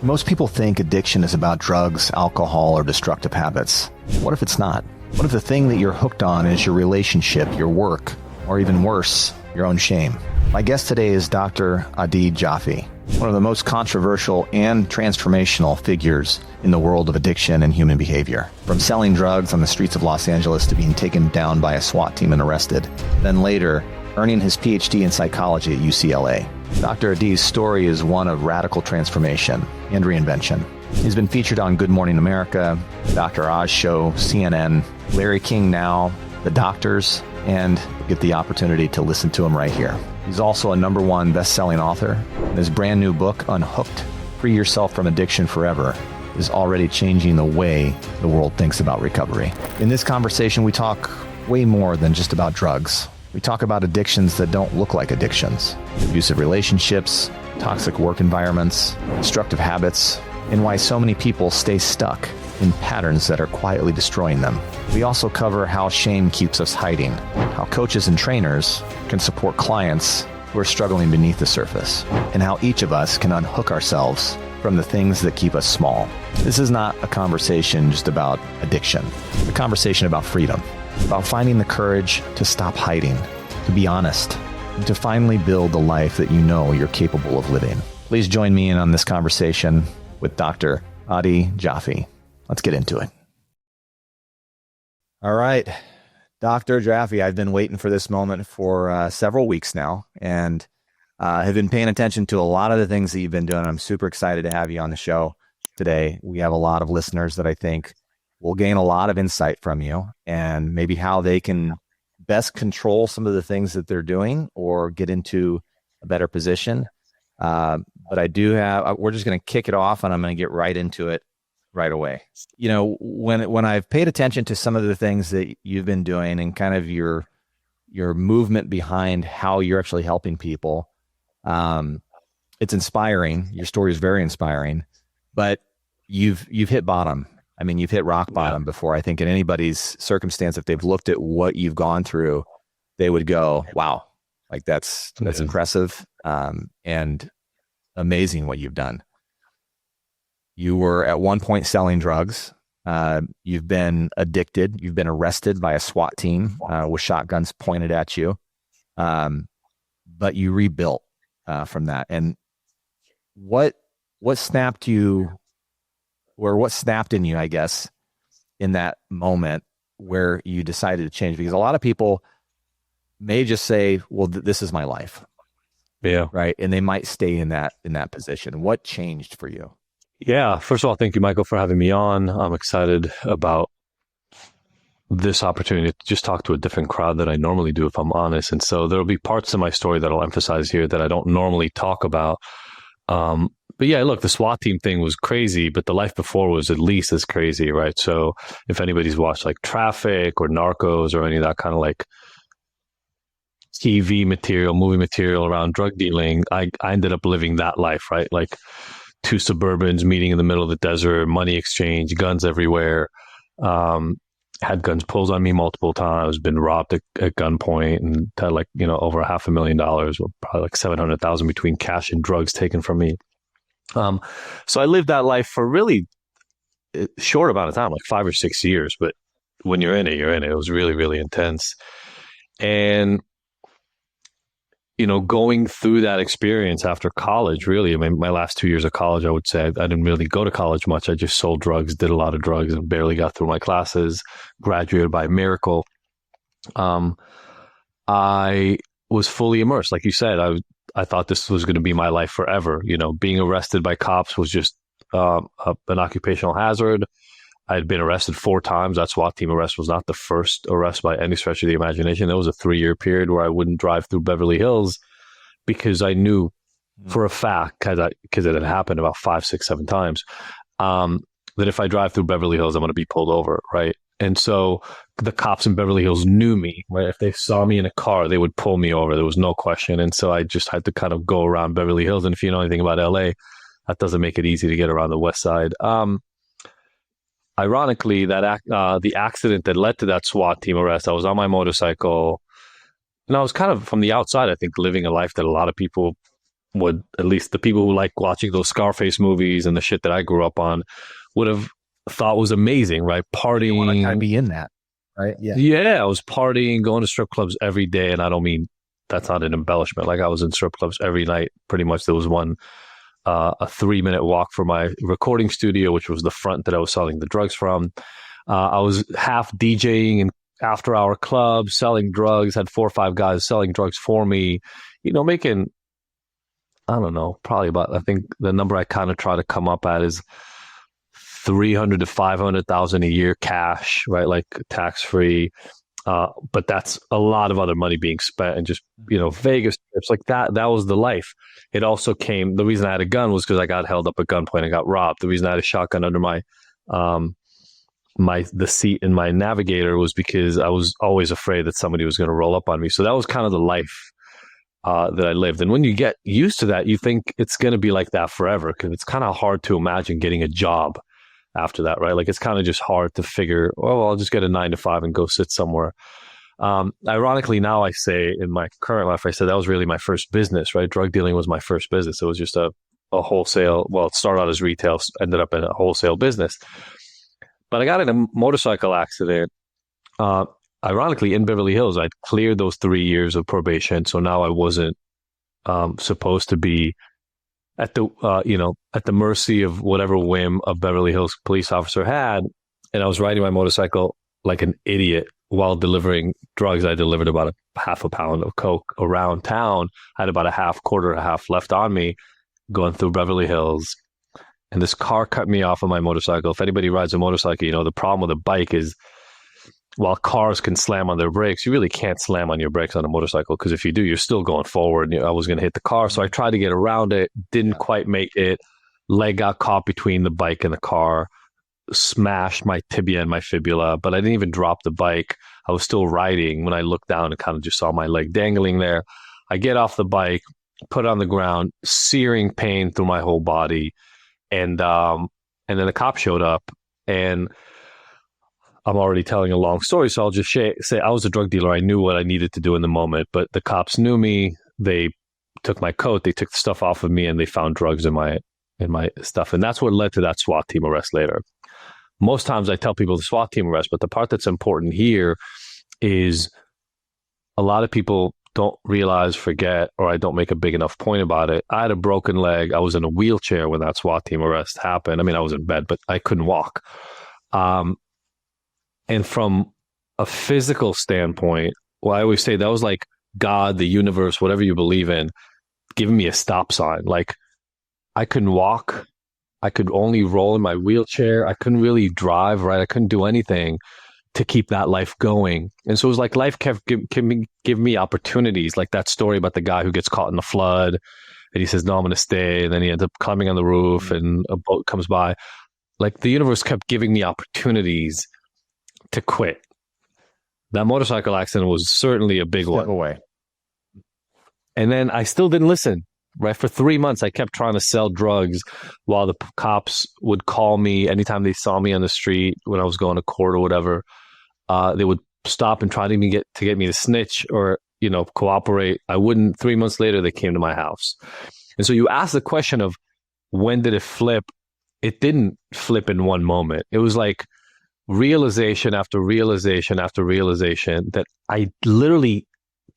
Most people think addiction is about drugs, alcohol, or destructive habits. What if it's not? What if the thing that you're hooked on is your relationship, your work, or even worse, your own shame? My guest today is Dr. Adi Jaffe, one of the most controversial and transformational figures in the world of addiction and human behavior. From selling drugs on the streets of Los Angeles to being taken down by a SWAT team and arrested, then later earning his PhD in psychology at UCLA. Dr. Adi's story is one of radical transformation and reinvention. He's been featured on Good Morning America, Dr. Oz Show, CNN, Larry King Now, The Doctors, and you'll get the opportunity to listen to him right here. He's also a #1 best-selling author. And his brand new book, Unhooked, Free Yourself from Addiction Forever, is already changing the way the world thinks about recovery. In this conversation, we talk way more than just about drugs. We talk about addictions that don't look like addictions, abusive relationships, toxic work environments, destructive habits, and why so many people stay stuck in patterns that are quietly destroying them. We also cover how shame keeps us hiding, how coaches and trainers can support clients who are struggling beneath the surface, and how each of us can unhook ourselves from the things that keep us small. This is not a conversation just about addiction. It's a conversation about freedom, about finding the courage to stop hiding, to be honest, and to finally build the life that you know you're capable of living. Please join me in on this conversation with Dr. Adi Jaffe. Let's get into it. All right, Dr. Jaffe, I've been waiting for this moment for several weeks now, and have been paying attention to a lot of the things that you've been doing. I'm super excited to have you on the show today. We have a lot of listeners that I think will gain a lot of insight from you, and maybe how they can best control some of the things that they're doing or get into a better position. But I do have, we're just going to kick it off, and I'm going to get right into it right away. You know, when I've paid attention to some of the things that you've been doing and kind of your movement behind how you're actually helping people, it's inspiring. Your story is very inspiring, but you've hit bottom. I mean, you've hit rock bottom before. I think in anybody's circumstance, if they've looked at what you've gone through, they would go, wow, like that's impressive, and amazing what you've done. You were at one point selling drugs. You've been addicted. You've been arrested by a SWAT team with shotguns pointed at you. But you rebuilt from that. And what snapped you, or what snapped in you, I guess, in that moment where you decided to change? Because a lot of people may just say, well, this is my life. Yeah. Right. And they might stay in that position. What changed for you? Yeah. First of all, thank you, Michael, for having me on. I'm excited about this opportunity to just talk to a different crowd than I normally do, if I'm honest. And so there'll be parts of my story that I'll emphasize here that I don't normally talk about. But yeah, look, the SWAT team thing was crazy, but the life before was at least as crazy, right? So if anybody's watched like Traffic or Narcos or any of that kind of like TV material, movie material around drug dealing, I ended up living that life, right? Like two Suburbans meeting in the middle of the desert, money exchange, guns everywhere, had guns pulled on me multiple times, been robbed at gunpoint, and had like, over $500,000, or probably like 700,000 between cash and drugs taken from me. So I lived that life for really a short amount of time, like 5 or 6 years. But when you're in it, you're in it. It was really, really intense. And, going through that experience after college, really, I mean, my last 2 years of college, I would say I didn't really go to college much. I just sold drugs, did a lot of drugs, and barely got through my classes, graduated by miracle. I was fully immersed. Like you said, I thought this was going to be my life forever. Being arrested by cops was just an occupational hazard. I'd been arrested 4 times. That SWAT team arrest was not the first arrest by any stretch of the imagination. There was a 3-year period where I wouldn't drive through Beverly Hills because I knew for a fact, because it had happened about 5, 6, 7 times, that if I drive through Beverly Hills, I'm going to be pulled over, right? And so the cops in Beverly Hills knew me, right? If they saw me in a car, they would pull me over. There was no question. And so I just had to kind of go around Beverly Hills. And if you know anything about LA, that doesn't make it easy to get around the West Side. Ironically, the accident that led to that SWAT team arrest, I was on my motorcycle, and I was kind of from the outside, I think, living a life that a lot of people would, at least the people who like watching those Scarface movies and the shit that I grew up on, would have thought was amazing, right? You want to kind of Partying. be in that, right? Yeah. Yeah, I was partying, going to strip clubs every day. And I don't mean, that's not an embellishment. Like, I was in strip clubs every night. Pretty much there was one, a 3-minute walk from my recording studio, which was the front that I was selling the drugs from. I was half DJing in after hour clubs, selling drugs, had 4 or 5 guys selling drugs for me, making, I don't know, probably about, I think the number I kind of try to come up at is 300 to 500,000 a year cash, right? Like tax free. But that's a lot of other money being spent and just, Vegas trips like that. That was the life. It also came, the reason I had a gun was because I got held up at gunpoint and got robbed. The reason I had a shotgun under the seat in my Navigator was because I was always afraid that somebody was going to roll up on me. So that was kind of the life that I lived. And when you get used to that, you think it's going to be like that forever, because it's kind of hard to imagine getting a job after that, right? Like, it's kind of just hard to figure, oh, I'll just get a 9 to 5 and go sit somewhere. Ironically, now I say, in my current life, I said that was really my first business, right? Drug dealing was my first business. It was just a wholesale, well, it started out as retail, ended up in a wholesale business. But I got in a motorcycle accident, ironically, in Beverly Hills. I'd cleared those 3 years of probation. So now I wasn't supposed to be at the mercy of whatever whim a Beverly Hills police officer had. And I was riding my motorcycle like an idiot while delivering drugs. I delivered about a half a pound of coke around town. I had about a quarter and a half left on me, going through Beverly Hills. And this car cut me off on my motorcycle. If anybody rides a motorcycle, the problem with a bike is, while cars can slam on their brakes, you really can't slam on your brakes on a motorcycle, because if you do, you're still going forward. I was going to hit the car. So I tried to get around it, didn't quite make it. Leg got caught between the bike and the car, smashed my tibia and my fibula, but I didn't even drop the bike. I was still riding. When I looked down and kind of just saw my leg dangling there, I get off the bike, put it on the ground, searing pain through my whole body. And then the cop showed up, and I'm already telling a long story, so I'll just say I was a drug dealer. I knew what I needed to do in the moment, but the cops knew me. They took my coat, they took the stuff off of me, and they found drugs in my stuff. And that's what led to that SWAT team arrest later. Most times I tell people the SWAT team arrest, but the part that's important here is a lot of people don't realize, forget, or I don't make a big enough point about it. I had a broken leg. I was in a wheelchair when that SWAT team arrest happened. I mean, I was in bed, but I couldn't walk. And from a physical standpoint, well, I always say that was like God, the universe, whatever you believe in, giving me a stop sign. Like, I couldn't walk. I could only roll in my wheelchair. I couldn't really drive, right? I couldn't do anything to keep that life going. And so it was like life kept give me opportunities, like that story about the guy who gets caught in the flood and he says, no, I'm going to stay. And then he ends up climbing on the roof and a boat comes by. Like, the universe kept giving me opportunities to quit. That motorcycle accident was certainly a big one. Away. And then I still didn't listen. Right, for 3 months, I kept trying to sell drugs while the cops would call me anytime they saw me on the street when I was going to court or whatever. They would stop and try to get me to snitch or cooperate. I wouldn't. 3 months later, they came to my house. And so you ask the question of, when did it flip? It didn't flip in one moment. It was like realization after realization after realization that I literally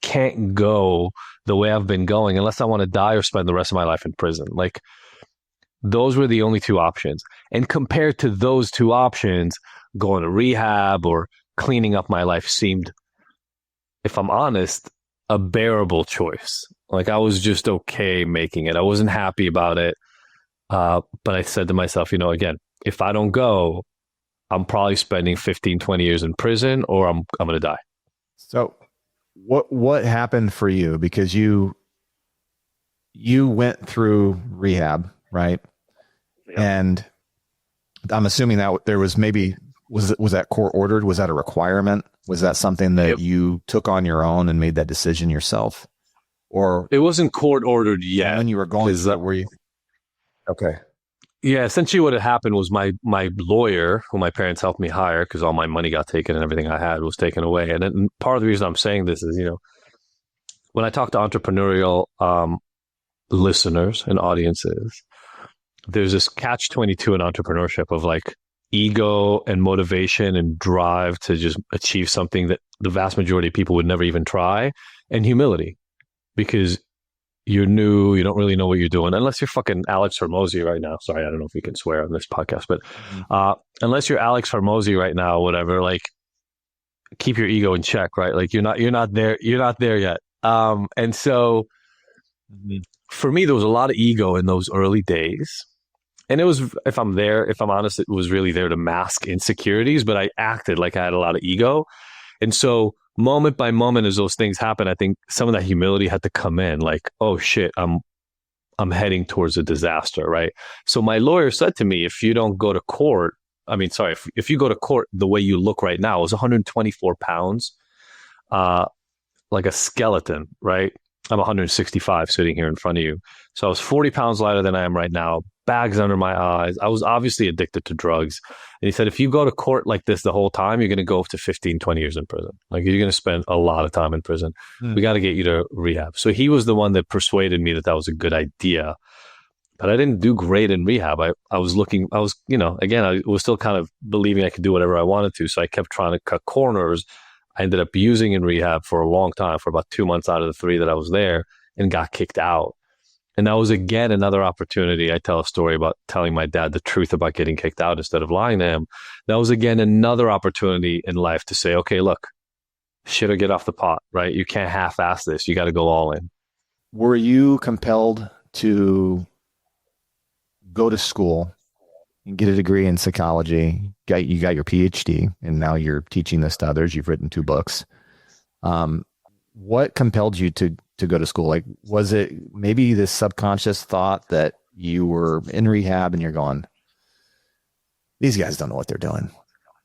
can't go the way I've been going unless I want to die or spend the rest of my life in prison. Like, those were the only two options. And compared to those two options, going to rehab or cleaning up my life seemed, if I'm honest, a bearable choice. Like, I was just okay making it. I wasn't happy about it. But I said to myself, again, if I don't go, I'm probably spending 15, 20 years in prison, or I'm going to die. So what happened for you? Because you went through rehab, right? Yep. And I'm assuming that there was was that court ordered? Was that a requirement? Was that something that you took on your own and made that decision yourself? Or it wasn't court ordered yet. When you were going, were you? Okay. Yeah, essentially what had happened was my lawyer, who my parents helped me hire because all my money got taken and everything I had was taken away. And then part of the reason I'm saying this is, when I talk to entrepreneurial listeners and audiences, there's this catch-22 in entrepreneurship of like ego and motivation and drive to just achieve something that the vast majority of people would never even try, and humility, because you're new, you don't really know what you're doing, unless you're fucking Alex Hormozy right now. Sorry, I don't know if we can swear on this podcast, but unless you're Alex Hormozy right now, whatever, like keep your ego in check, right? Like you're not there yet. And so for me, there was a lot of ego in those early days. And it was, if I'm honest, it was really there to mask insecurities, but I acted like I had a lot of ego. And so moment by moment, as those things happen, I think some of that humility had to come in, like, oh shit, I'm heading towards a disaster, right? So my lawyer said to me, if you don't go to court, if you go to court the way you look right now, is 124 pounds, like a skeleton, right? I'm 165 sitting here in front of you. So I was 40 pounds lighter than I am right now, bags under my eyes. I was obviously addicted to drugs. And he said, if you go to court like this the whole time, you're going to go up to 15, 20 years in prison. Like you're going to spend a lot of time in prison. We got to get you to rehab. So he was the one that persuaded me that that was a good idea. But I didn't do great in rehab. I was, again, I was still kind of believing I could do whatever I wanted to. So I kept trying to cut corners. I ended up using in rehab for a long time, for about 2 months out of the 3 that I was there, and got kicked out. And that was, again, another opportunity. I tell a story about telling my dad the truth about getting kicked out instead of lying to him. That was, again, another opportunity in life to say, okay, look, shit or get off the pot, right? You can't half-ass this. You got to go all in. Were you compelled to go to school and get a degree in psychology? You got your PhD, and now you're teaching this to others. You've written 2 books. What compelled you to go to school? Like, was it maybe this subconscious thought that you were in rehab and you're going, these guys don't know what they're doing,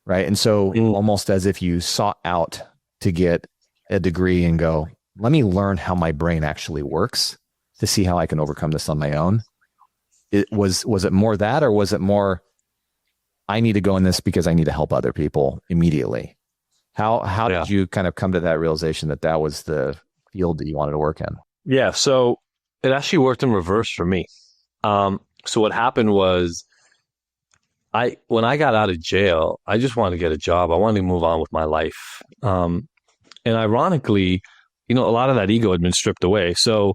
right? And so almost as if you sought out to get a degree and go, let me learn how my brain actually works to see how I can overcome this on my own. Was it more that, or was it more, I need to go in this because I need to help other people immediately? How did you kind of come to that realization that that was the field that you wanted to work in? Yeah, so it actually worked in reverse for me. So what happened was, when I got out of jail, I just wanted to get a job. I wanted to move on with my life. And ironically, a lot of that ego had been stripped away. So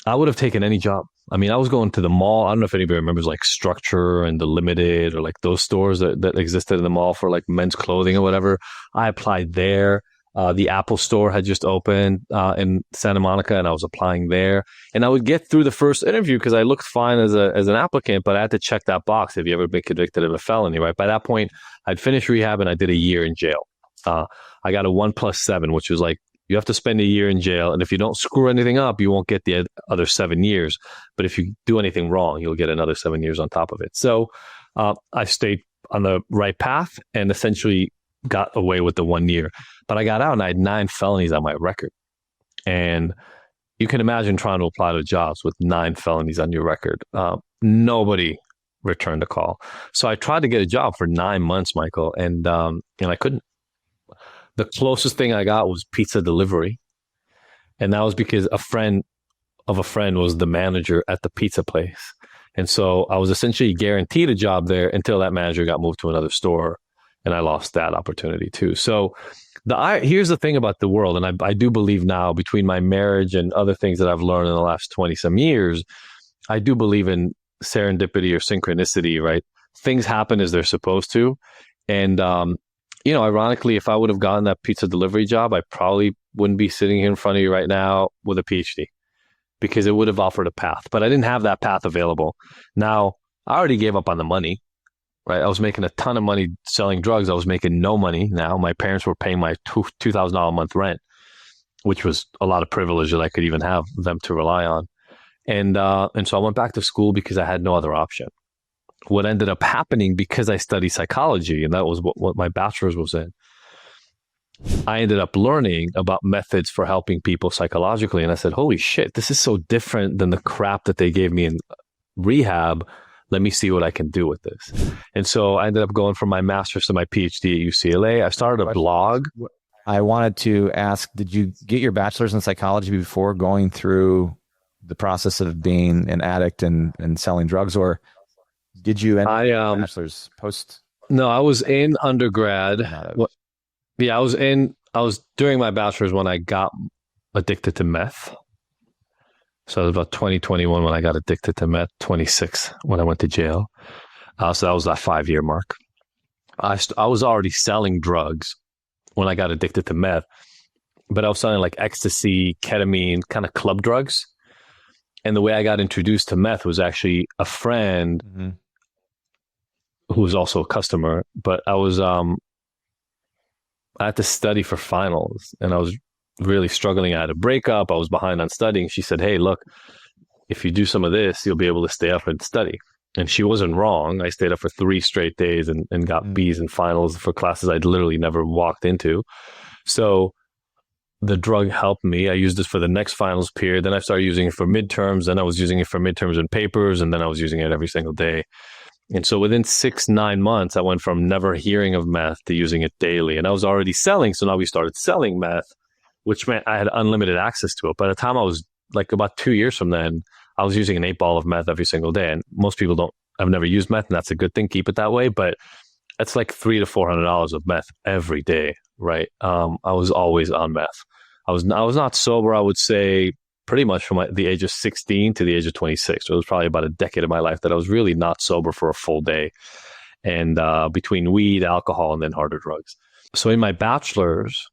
I would have taken any job. I mean, I was going to the mall. I don't know if anybody remembers like Structure and The Limited, or like those stores that existed in the mall for like men's clothing or whatever. I applied there. The Apple store had just opened in Santa Monica, and I was applying there. And I would get through the first interview because I looked fine as an applicant, but I had to check that box. Have you ever been convicted of a felony, right? By that point, I'd finished rehab and I did a year in jail. I got a 1+7, which was like, you have to spend a year in jail, and if you don't screw anything up, you won't get the other 7 years. But if you do anything wrong, you'll get another 7 years on top of it. So I stayed on the right path and essentially got away with the 1 year. But I got out and I had 9 felonies on my record. And you can imagine trying to apply to jobs with 9 felonies on your record. Nobody returned a call. So I tried to get a job for 9 months, Michael, and I couldn't. The closest thing I got was pizza delivery. And that was because a friend of a friend was the manager at the pizza place. And so I was essentially guaranteed a job there until that manager got moved to another store, and I lost that opportunity too. So here's the thing about the world, and I do believe now, between my marriage and other things that I've learned in the last 20 some years, I do believe in serendipity or synchronicity, right? Things happen as they're supposed to. And, ironically, if I would have gotten that pizza delivery job, I probably wouldn't be sitting here in front of you right now with a PhD, because it would have offered a path. But I didn't have that path available. Now, I already gave up on the money, right? I was making a ton of money selling drugs. I was making no money now. My parents were paying my $2,000 a month rent, which was a lot of privilege that I could even have them to rely on. And so I went back to school because I had no other option. What ended up happening, because I studied psychology, and that was what my bachelor's was in, I ended up learning about methods for helping people psychologically. And I said, holy shit, this is so different than the crap that they gave me in rehab. Let me see what I can do with this. And so I ended up going from my master's to my PhD at UCLA. I started a blog. I wanted to ask, did you get your bachelor's in psychology before going through the process of being an addict and selling drugs, or did you end up bachelor's post? No, I was in undergrad. Yeah, I was during my bachelor's when I got addicted to meth. So it was about 2021 when I got addicted to meth, 26 when I went to jail. So that was that 5-year mark. I was already selling drugs when I got addicted to meth, but I was selling like ecstasy, ketamine, kind of club drugs. And the way I got introduced to meth was actually a friend who was also a customer, but I had to study for finals and I was really struggling. I had a breakup. I was behind on studying. She said, hey, look, if you do some of this, you'll be able to stay up and study. And she wasn't wrong. I stayed up for 3 straight days and got B's in finals for classes I'd literally never walked into. So the drug helped me. I used this for the next finals period. Then I started using it for midterms. Then I was using it for midterms and papers. And then I was using it every single day. And so within 6-9 months, I went from never hearing of meth to using it daily. And I was already selling. So now we started selling meth, which meant I had unlimited access to it. By the time I was like about 2 years from then, I was using an 8-ball of meth every single day. And most people I've never used meth, and that's a good thing. Keep it that way. But that's like $300 to $400 of meth every day, right? I was always on meth. I was not sober, I would say, pretty much from the age of 16 to the age of 26. So it was probably about a decade of my life that I was really not sober for a full day. And between weed, alcohol, and then harder drugs. So in my bachelor's,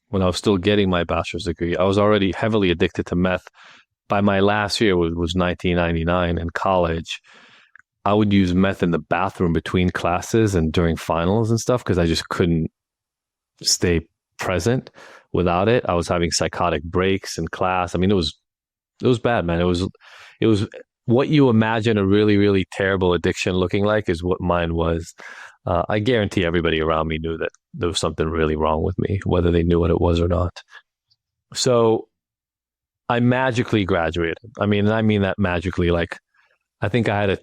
when I was still getting my bachelor's degree, I was already heavily addicted to meth. By my last year, was 1999 in college, I would use meth in the bathroom between classes and during finals and stuff because I just couldn't stay present without it. I was having psychotic breaks in class. I mean, it was bad, man. It was what you imagine a really, really terrible addiction looking like is what mine was. I guarantee everybody around me knew that there was something really wrong with me, whether they knew what it was or not. So I magically graduated. I mean that magically. Like, I think I had a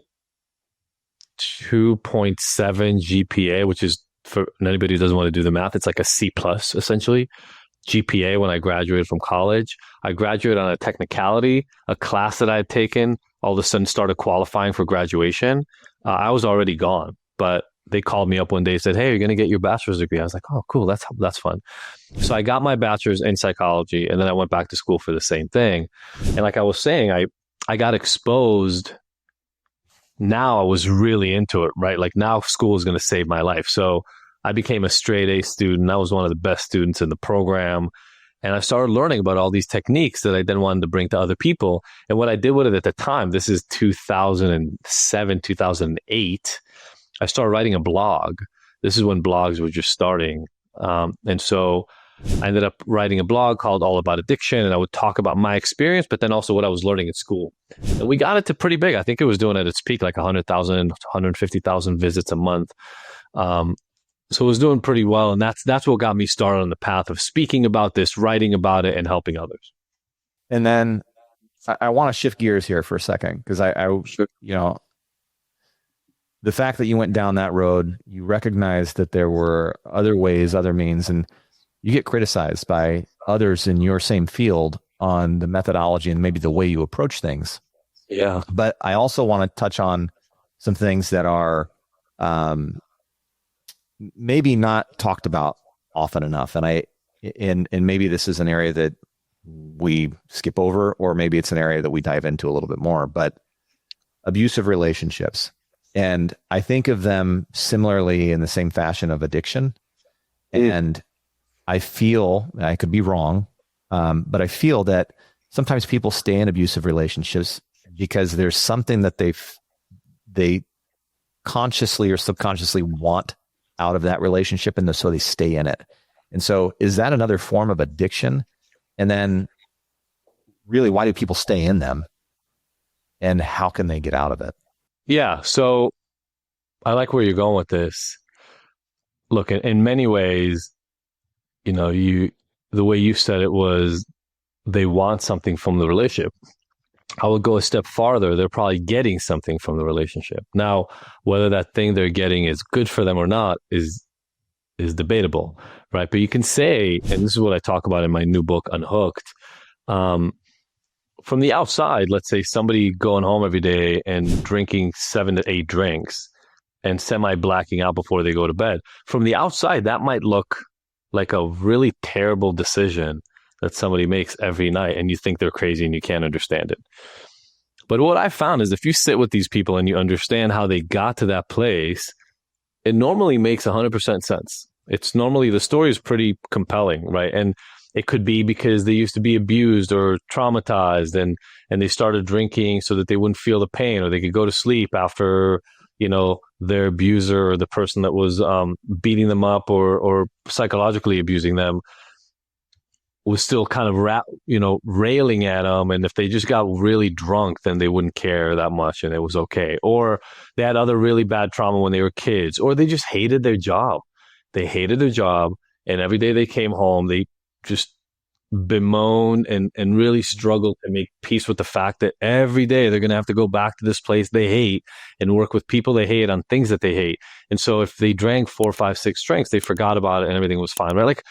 2.7 GPA, which is, for anybody who doesn't want to do the math, it's like a C plus essentially GPA when I graduated from college. I graduated on a technicality, a class that I had taken, all of a sudden started qualifying for graduation. I was already gone, but they called me up one day and said, hey, you're going to get your bachelor's degree. I was like, oh, cool. That's fun. So I got my bachelor's in psychology, and then I went back to school for the same thing. And like I was saying, I got exposed. Now I was really into it, right? Like now school is going to save my life. So I became a straight A student. I was one of the best students in the program. And I started learning about all these techniques that I then wanted to bring to other people. And what I did with it at the time, this is 2007, 2008, I started writing a blog. This is when blogs were just starting. And so I ended up writing a blog called All About Addiction, and I would talk about my experience, but then also what I was learning at school. And we got it to pretty big. I think it was doing at its peak like 100,000, 150,000 visits a month. So it was doing pretty well. And that's what got me started on the path of speaking about this, writing about it, and helping others. And then I want to shift gears here for a second, because the fact that you went down that road, you recognized that there were other ways, other means, and you get criticized by others in your same field on the methodology and maybe the way you approach things. Yeah. But I also want to touch on some things that are maybe not talked about often enough. And maybe this is an area that we skip over, or maybe it's an area that we dive into a little bit more, but abusive relationships. And I think of them similarly in the same fashion of addiction. And I feel, and I could be wrong, but I feel that sometimes people stay in abusive relationships because there's something that they consciously or subconsciously want out of that relationship, and so they stay in it. And so is that another form of addiction? And then really, why do people stay in them? And how can they get out of it? Yeah. So I like where you're going with this. Look, in many ways, the way you said it was they want something from the relationship. I would go a step farther. They're probably getting something from the relationship. Now, whether that thing they're getting is good for them or not is debatable, right? But you can say, and this is what I talk about in my new book, Unhooked, from the outside, let's say somebody going home every day and drinking 7 to 8 drinks and semi blacking out before they go to bed. From the outside, that might look like a really terrible decision that somebody makes every night, and you think they're crazy and you can't understand it. But what I found is if you sit with these people and you understand how they got to that place, it normally makes 100% sense. It's normally, the story is pretty compelling, right? And it could be because they used to be abused or traumatized, and they started drinking so that they wouldn't feel the pain, or they could go to sleep after, their abuser or the person that was beating them up or psychologically abusing them was still kind of railing at them. And if they just got really drunk, then they wouldn't care that much and it was okay. Or they had other really bad trauma when they were kids, or they just hated their job. They hated their job. And every day they came home, they just bemoaned and really struggled to make peace with the fact that every day they're going to have to go back to this place they hate and work with people they hate on things that they hate. And so if they drank 4, 5, 6 drinks, they forgot about it and everything was fine, right? Like,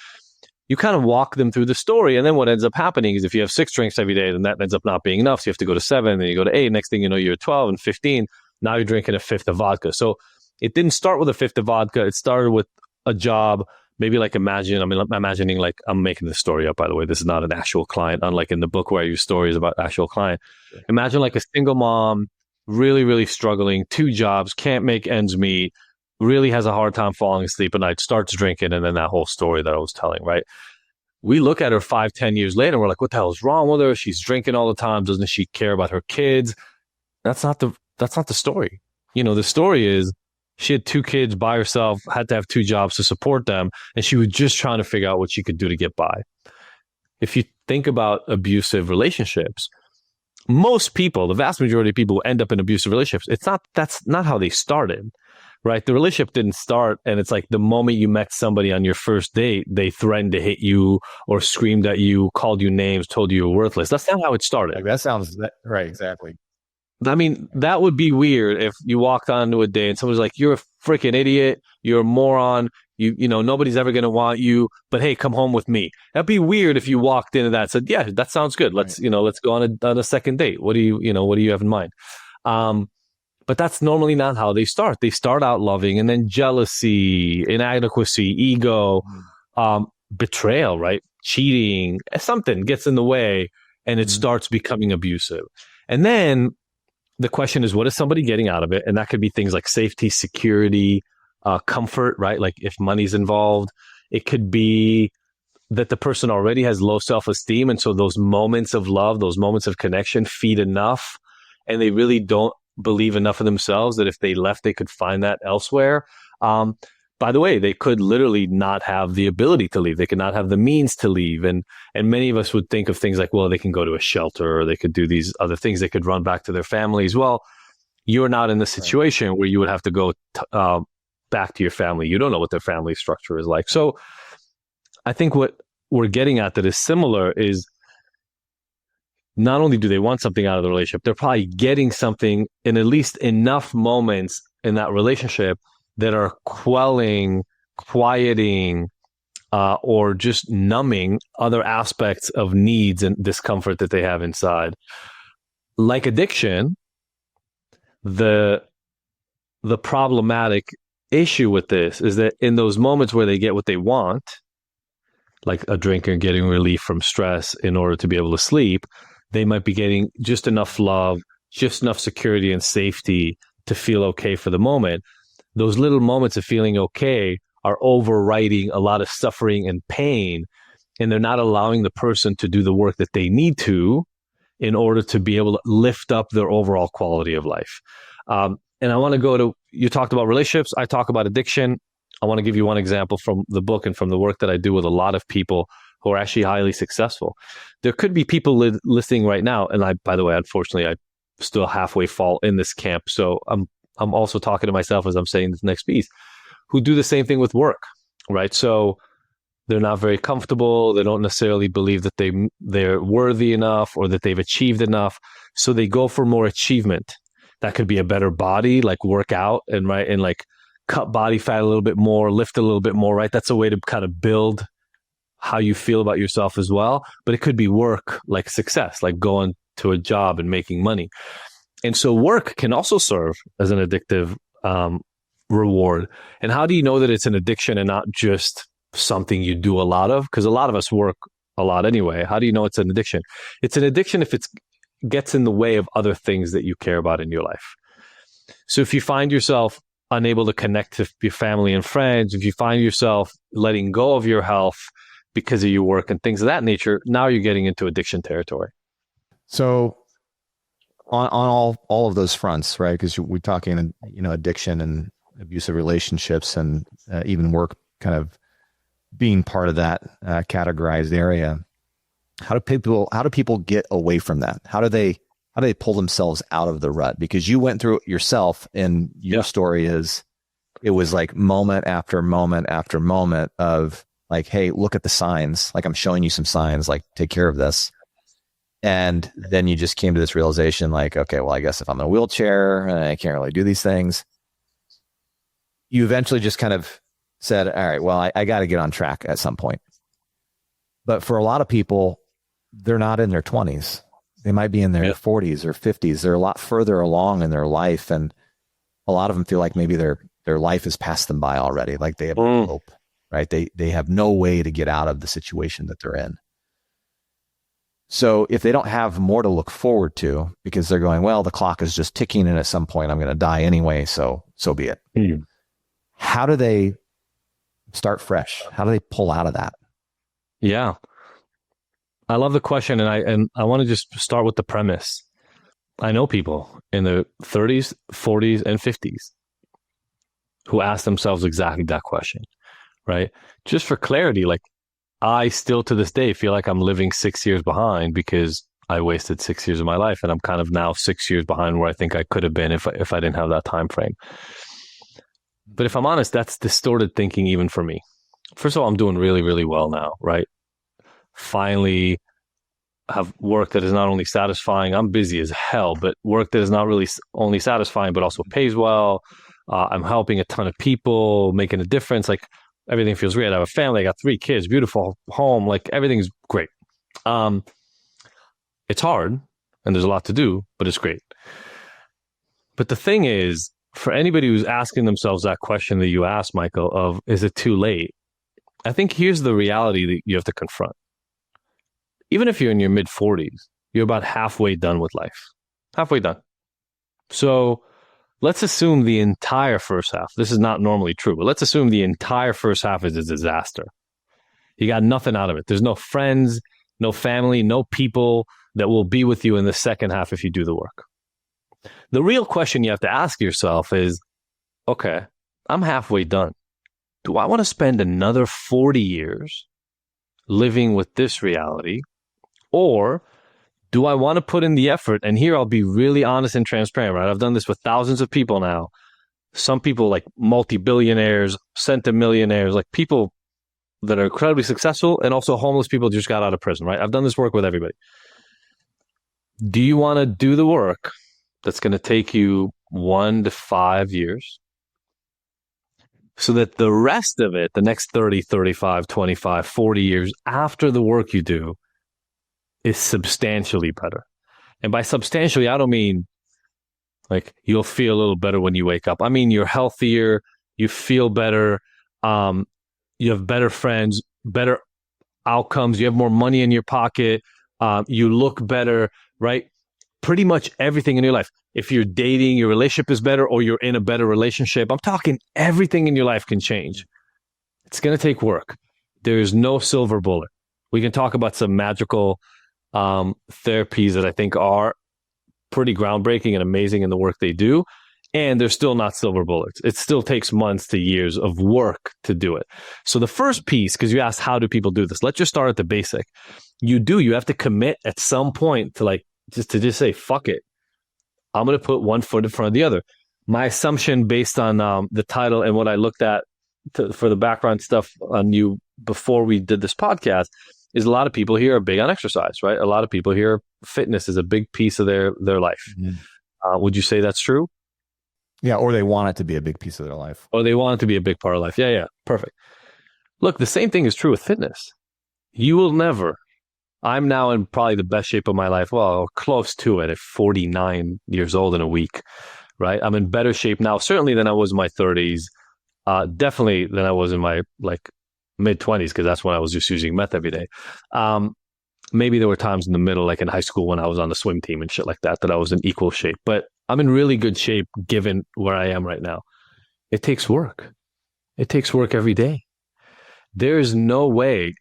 you kind of walk them through the story. And then what ends up happening is if you have 6 drinks every day, then that ends up not being enough. So you have to go to 7, then you go to 8. Next thing you know, you're 12 and 15. Now you're drinking a fifth of vodka. So it didn't start with a fifth of vodka. It started with a job. Maybe like I'm imagining, like, I'm making this story up, by the way. This is not an actual client, unlike in the book where I use stories about actual client. Sure. Imagine like a single mom, really, really struggling, 2 jobs, can't make ends meet, really has a hard time falling asleep at night, starts drinking, and then that whole story that I was telling, right? We look at her 5, 10 years later, and we're like, what the hell is wrong with her? She's drinking all the time. Doesn't she care about her kids? That's not the story. The story is she had 2 kids by herself, had to have 2 jobs to support them, and she was just trying to figure out what she could do to get by. If you think about abusive relationships, most people, the vast majority of people who end up in abusive relationships, that's not how they started. Right? The relationship didn't start, and it's like the moment you met somebody on your first date, they threatened to hit you or screamed at you, called you names, told you you're worthless. That's not how it started. Like, that sounds right. Exactly. I mean, that would be weird if you walked onto a day and someone's like, you're a freaking idiot, you're a moron, you know, nobody's ever going to want you, but hey, come home with me. That'd be weird if you walked into that and said, yeah, that sounds good. Let's go on a second date. What do you have in mind? But that's normally not how they start. They start out loving, and then jealousy, inadequacy, ego, betrayal, right? Cheating, something gets in the way, and it starts becoming abusive. And then the question is, what is somebody getting out of it? And that could be things like safety, security, comfort, right? Like if money's involved, it could be that the person already has low self-esteem. And so those moments of love, those moments of connection feed enough, and they really don't believe enough of themselves that if they left, they could find that elsewhere. By the way, they could literally not have the ability to leave. They could not have the means to leave. And many of us would think of things like, well, they can go to a shelter, or they could do these other things. They could run back to their families. Well, you're not in the situation where you would have to go back to your family. You don't know what their family structure is like. So I think what we're getting at that is similar is not only do they want something out of the relationship, they're probably getting something in at least enough moments in that relationship that are quelling, quieting, or just numbing other aspects of needs and discomfort that they have inside. Like addiction, the problematic issue with this is that in those moments where they get what they want, like a drinker getting relief from stress in order to be able to sleep, they might be getting just enough love, just enough security and safety to feel okay for the moment. Those little moments of feeling okay are overriding a lot of suffering and pain, and they're not allowing the person to do the work that they need to in order to be able to lift up their overall quality of life. And I want to go to, you talked about relationships, I talk about addiction. I want to give you one example from the book and from the work that I do with a lot of people who are actually highly successful. There could be people listening right now, and by the way, unfortunately, I still halfway fall in this camp. So I'm also talking to myself as I'm saying this next piece, who do the same thing with work, right? So they're not very comfortable. They don't necessarily believe that they're worthy enough or that they've achieved enough. So they go for more achievement. That could be a better body, like work out and like cut body fat a little bit more, lift a little bit more, right? That's a way to kind of build how you feel about yourself as well. But it could be work, like success, like going to a job and making money. And so work can also serve as an addictive reward. And how do you know that it's an addiction and not just something you do a lot of? Because a lot of us work a lot anyway. How do you know it's an addiction? It's an addiction if it gets in the way of other things that you care about in your life. So if you find yourself unable to connect to your family and friends, if you find yourself letting go of your health because of your work and things of that nature, now you're getting into addiction territory. So on all of those fronts, right? Because we're talking, addiction and abusive relationships and even work kind of being part of that categorized area. How do people get away from that? How do they pull themselves out of the rut? Because you went through it yourself, and your story is, it was like moment after moment after moment of like, hey, look at the signs. Like, I'm showing you some signs, like, take care of this. And then you just came to this realization, like, okay, well, I guess if I'm in a wheelchair, I can't really do these things. You eventually just kind of said, all right, well, I got to get on track at some point. But for a lot of people, they're not in their 20s. They might be in their 40s or 50s. They're a lot further along in their life. And a lot of them feel like maybe their life has passed them by already. Like they have no hope, right? They have no way to get out of the situation that they're in. So if they don't have more to look forward to, because they're going, well, the clock is just ticking and at some point I'm going to die anyway. So be it. How do they start fresh? How do they pull out of that? Yeah. I love the question, and I want to just start with the premise. I know people in their 30s, 40s, and 50s who ask themselves exactly that question, right? Just for clarity, like, I still to this day feel like I'm living 6 years behind because I wasted 6 years of my life, and I'm kind of now 6 years behind where I think I could have been if I didn't have that time frame. But if I'm honest, that's distorted thinking even for me. First of all, I'm doing really, really well now, right? Finally have work that is not only satisfying. I'm busy as hell, but work that is not really only satisfying, but also pays well. I'm helping a ton of people, making a difference. Like, everything feels great. I have a family. I got 3 kids, beautiful home. Like, everything's great. It's hard and there's a lot to do, but it's great. But the thing is, for anybody who's asking themselves that question that you asked, Michael, of, is it too late? I think here's the reality that you have to confront. Even if you're in your mid 40s, you're about halfway done with life. Halfway done. So let's assume the entire first half, this is not normally true, but let's assume the entire first half is a disaster. You got nothing out of it. There's no friends, no family, no people that will be with you in the second half if you do the work. The real question you have to ask yourself is, okay, I'm halfway done. Do I want to spend another 40 years living with this reality? Or do I want to put in the effort? And here I'll be really honest and transparent, right? I've done this with thousands of people now. Some people like multi-billionaires, centimillionaires, like people that are incredibly successful, and also homeless people just got out of prison, right? I've done this work with everybody. Do you want to do the work that's going to take you 1 to 5 years so that the rest of it, the next 30, 35, 25, 40 years after the work you do, is substantially better? And by substantially, I don't mean like you'll feel a little better when you wake up. I mean, you're healthier, you feel better, you have better friends, better outcomes, you have more money in your pocket, you look better, right? Pretty much everything in your life. If you're dating, your relationship is better, or you're in a better relationship. I'm talking everything in your life can change. It's going to take work. There is no silver bullet. We can talk about some magical therapies that I think are pretty groundbreaking and amazing in the work they do. And they're still not silver bullets. It still takes months to years of work to do it. So the first piece, because you asked, how do people do this? Let's just start at the basic. You have to commit at some point to just say, fuck it. I'm going to put one foot in front of the other. My assumption based on the title and what I looked at for the background stuff on you before we did this podcast is a lot of people here are big on exercise, right? A lot of people here, fitness is a big piece of their life. Mm-hmm. Would you say that's true? Yeah, or they want it to be a big piece of their life. Or they want it to be a big part of life. Yeah, perfect. Look, the same thing is true with fitness. You will never I'm now in probably the best shape of my life. Well, close to it at 49 years old in a week, right? I'm in better shape now, certainly than I was in my 30s. Definitely than I was in my like mid 20s, because that's when I was just using meth every day. Maybe there were times in the middle, like in high school when I was on the swim team and shit like that, that I was in equal shape. But I'm in really good shape given where I am right now. It takes work. It takes work every day. There's no way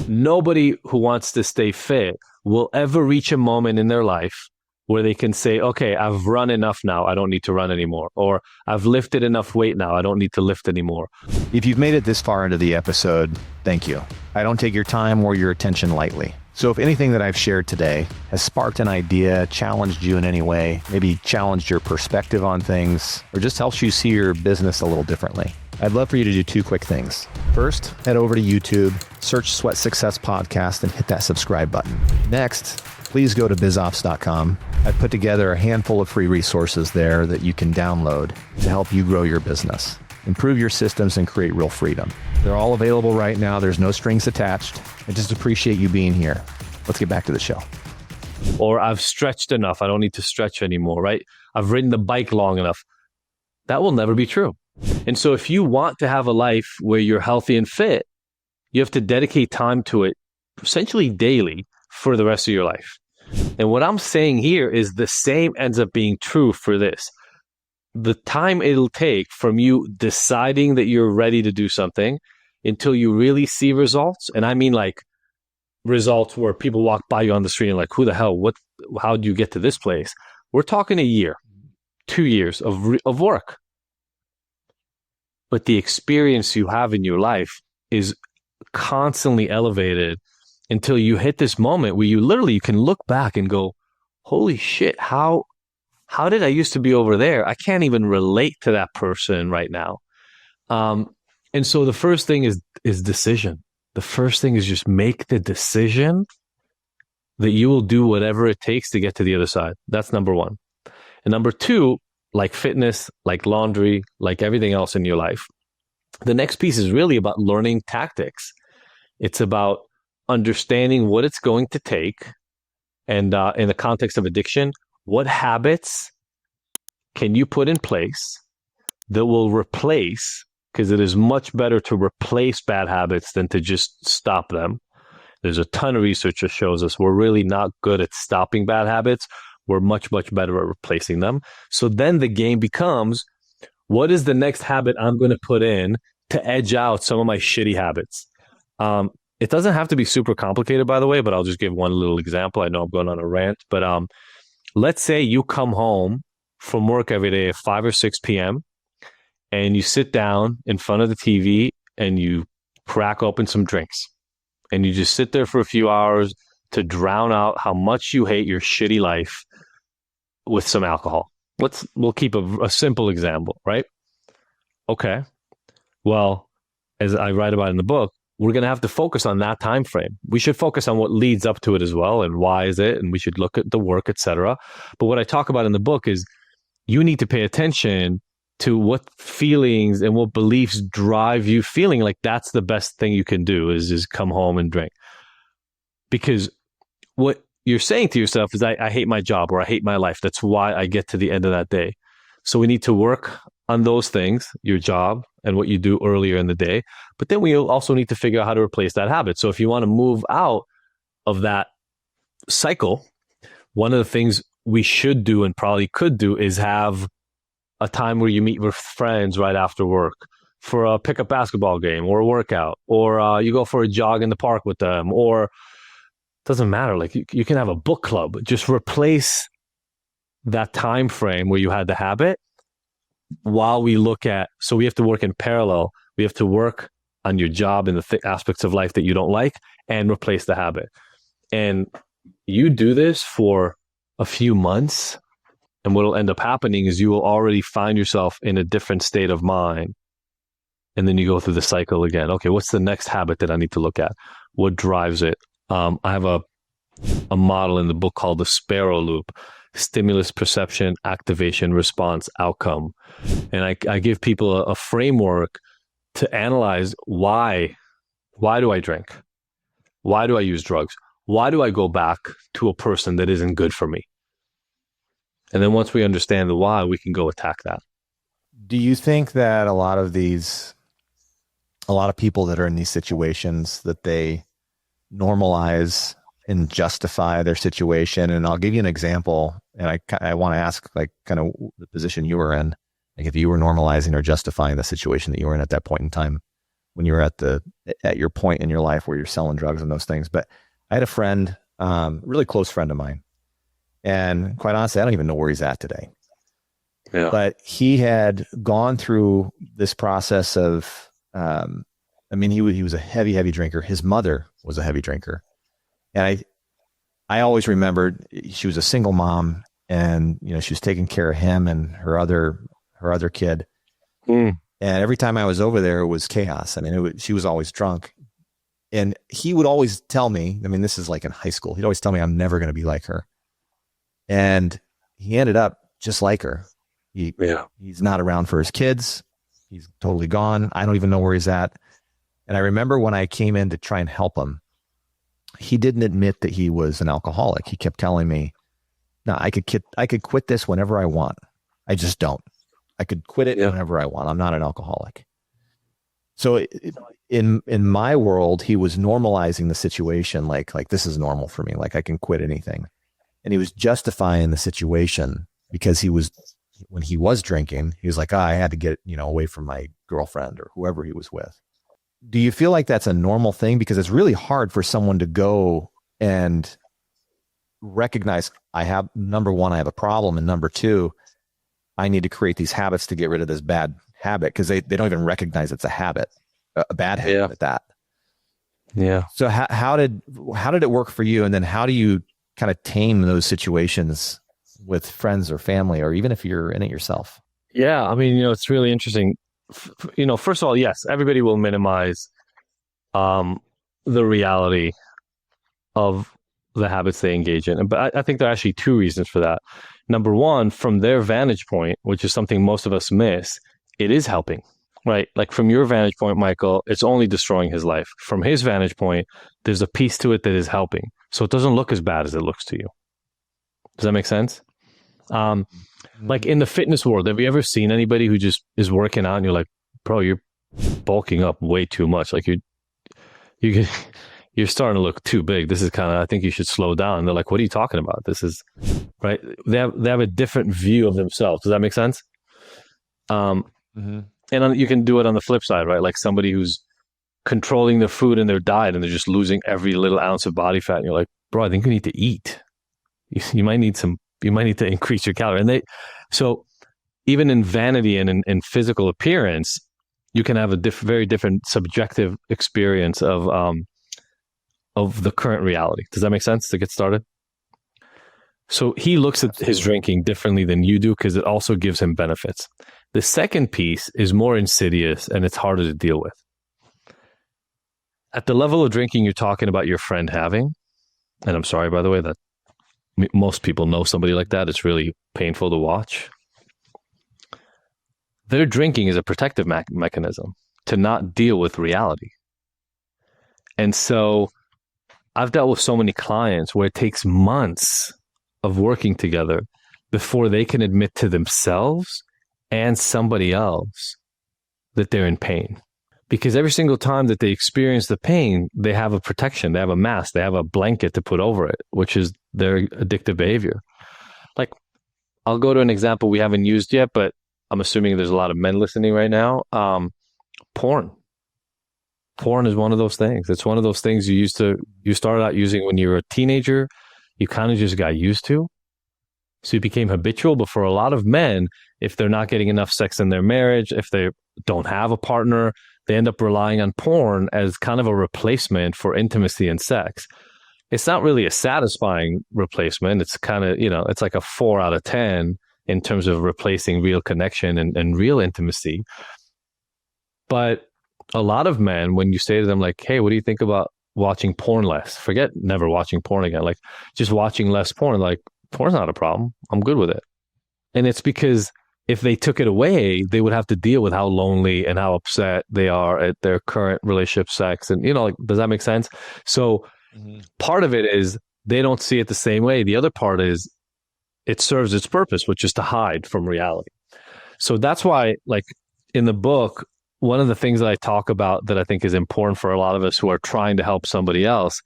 nobody who wants to stay fit will ever reach a moment in their life where they can say, okay, I've run enough now. I don't need to run anymore. Or I've lifted enough weight now. I don't need to lift anymore. If you've made it this far into the episode, thank you. I don't take your time or your attention lightly. So if anything that I've shared today has sparked an idea, challenged you in any way, maybe challenged your perspective on things, or just helps you see your business a little differently, I'd love for you to do two quick things. First, head over to YouTube, search Sweat Success Podcast, and hit that subscribe button. Next, please go to bizops.com. I've put together a handful of free resources there that you can download to help you grow your business, improve your systems, and create real freedom. They're all available right now. There's no strings attached. I just appreciate you being here. Let's get back to the show. Or I've stretched enough. I don't need to stretch anymore, right? I've ridden the bike long enough. That will never be true. And so if you want to have a life where you're healthy and fit, you have to dedicate time to it essentially daily for the rest of your life. And what I'm saying here is the same ends up being true for this. The time it'll take from you deciding that you're ready to do something until you really see results. And I mean like results where people walk by you on the street and like, who the hell, how do you get to this place? We're talking a year, 2 years of work. But the experience you have in your life is constantly elevated until you hit this moment where you can look back and go, holy shit, how did I used to be over there? I can't even relate to that person right now. And so the first thing is decision. The first thing is just make the decision that you will do whatever it takes to get to the other side. That's number one. And number two, like fitness, like laundry, like everything else in your life, the next piece is really about learning tactics. It's about understanding what it's going to take. And in the context of addiction, what habits can you put in place that will replace, because it is much better to replace bad habits than to just stop them. There's a ton of research that shows us we're really not good at stopping bad habits. We're much, much better at replacing them. So then the game becomes, what is the next habit I'm going to put in to edge out some of my shitty habits? It doesn't have to be super complicated, by the way, but I'll just give one little example. I know I'm going on a rant, but let's say you come home from work every day at 5 or 6 p.m. and you sit down in front of the TV and you crack open some drinks and you just sit there for a few hours to drown out how much you hate your shitty life with some alcohol. We'll keep a simple example, right? Okay. Well, as I write about in the book, we're going to have to focus on that time frame. We should focus on what leads up to it as well, and why is it, and we should look at the work, etc. But what I talk about in the book is you need to pay attention to what feelings and what beliefs drive you feeling like that's the best thing you can do is come home and drink. Because what you're saying to yourself is, I hate my job or I hate my life. That's why I get to the end of that day. So we need to work on those things, your job and what you do earlier in the day. But then we also need to figure out how to replace that habit. So if you want to move out of that cycle, one of the things we should do and probably could do is have a time where you meet with friends right after work for a pickup basketball game or a workout, or you go for a jog in the park with them, or doesn't matter. Like you can have a book club. Just replace that time frame where you had the habit while we look at, so we have to work in parallel. We have to work on your job and the aspects of life that you don't like and replace the habit. And you do this for a few months, and what will end up happening is you will already find yourself in a different state of mind. And then you go through the cycle again. Okay, what's the next habit that I need to look at? What drives it? I have a model in the book called the Sparrow Loop: stimulus, perception, activation, response, outcome. And I give people a framework to analyze why do I drink? Why do I use drugs? why do I go back to a person that isn't good for me? And then once we understand the why, we can go attack that. Do you think that a lot of people that are in these situations, that they normalize and justify their situation? And I'll give you an example. And I want to ask, like, kind of the position you were in, like if you were normalizing or justifying the situation that you were in at that point in time, when you were at your point in your life where you're selling drugs and those things. But I had a friend, really close friend of mine, and quite honestly, I don't even know where he's at today. Yeah. But he had gone through this process of, he was a heavy drinker. His mother was a heavy drinker. And I always remembered she was a single mom, and, she was taking care of him and her other kid. Mm. And every time I was over there, it was chaos. She was always drunk. And he would always tell me, this is like in high school, he'd always tell me I'm never going to be like her. And he ended up just like her. He's not around for his kids. He's totally gone. I don't even know where he's at. And I remember when I came in to try and help him, he didn't admit that he was an alcoholic. He kept telling me, no, I could quit this whenever I want. I just don't. I could quit it whenever I want. I'm not an alcoholic. So in my world, he was normalizing the situation. Like this is normal for me. Like I can quit anything. And he was justifying the situation because when he was drinking, he was like, I had to get, away from my girlfriend or whoever he was with. Do you feel like that's a normal thing? Because it's really hard for someone to go and recognize, number one, I have a problem. And number two, I need to create these habits to get rid of this bad habit, because they don't even recognize it's a habit, a bad habit at that. Yeah. So how did it work for you? And then how do you kind of tame those situations with friends or family, or even if you're in it yourself? Yeah. It's really interesting. First of all, yes, everybody will minimize the reality of the habits they engage in. But I think there are actually two reasons for that. Number one, from their vantage point, which is something most of us miss, it is helping, right? Like from your vantage point, Michael, it's only destroying his life. From his vantage point, there's a piece to it that is helping. So it doesn't look as bad as it looks to you. Does that make sense? Like in the fitness world, have you ever seen anybody who just is working out and you're like, bro, you're bulking up way too much. Like you're starting to look too big. This is I think you should slow down. And they're like, what are you talking about? This is right. They have a different view of themselves. Does that make sense? And you can do it on the flip side, right? Like somebody who's controlling their food and their diet and they're just losing every little ounce of body fat. And you're like, bro, I think you need to eat. You might need to increase your calorie. So even in vanity and in physical appearance, you can have a very different subjective experience of the current reality. Does that make sense to get started? So he looks at his drinking differently than you do because it also gives him benefits. The second piece is more insidious and it's harder to deal with. At the level of drinking you're talking about your friend having, and I'm sorry, by the way, that most people know somebody like that. It's really painful to watch. Their drinking is a protective mechanism to not deal with reality. And so I've dealt with so many clients where it takes months of working together before they can admit to themselves and somebody else that they're in pain. Because every single time that they experience the pain, they have a protection, they have a mask, they have a blanket to put over it, which is their addictive behavior. Like, I'll go to an example we haven't used yet, but I'm assuming there's a lot of men listening right now. Porn. Porn is one of those things. It's one of those things you started out using when you were a teenager. You kind of just got used to. So you became habitual. But for a lot of men, if they're not getting enough sex in their marriage, if they don't have a partner, they end up relying on porn as kind of a replacement for intimacy and sex. It's not really a satisfying replacement. It's kind of, it's like a 4 out of 10 in terms of replacing real connection and real intimacy. But a lot of men, when you say to them like, hey, what do you think about watching porn less? Forget never watching porn again. Like just watching less porn, like porn's not a problem. I'm good with it. And it's because if they took it away, they would have to deal with how lonely and how upset they are at their current relationship sex. And, does that make sense? So Mm-hmm. Part of it is they don't see it the same way. The other part is it serves its purpose, which is to hide from reality. So that's why, like in the book, one of the things that I talk about that I think is important for a lot of us who are trying to help somebody else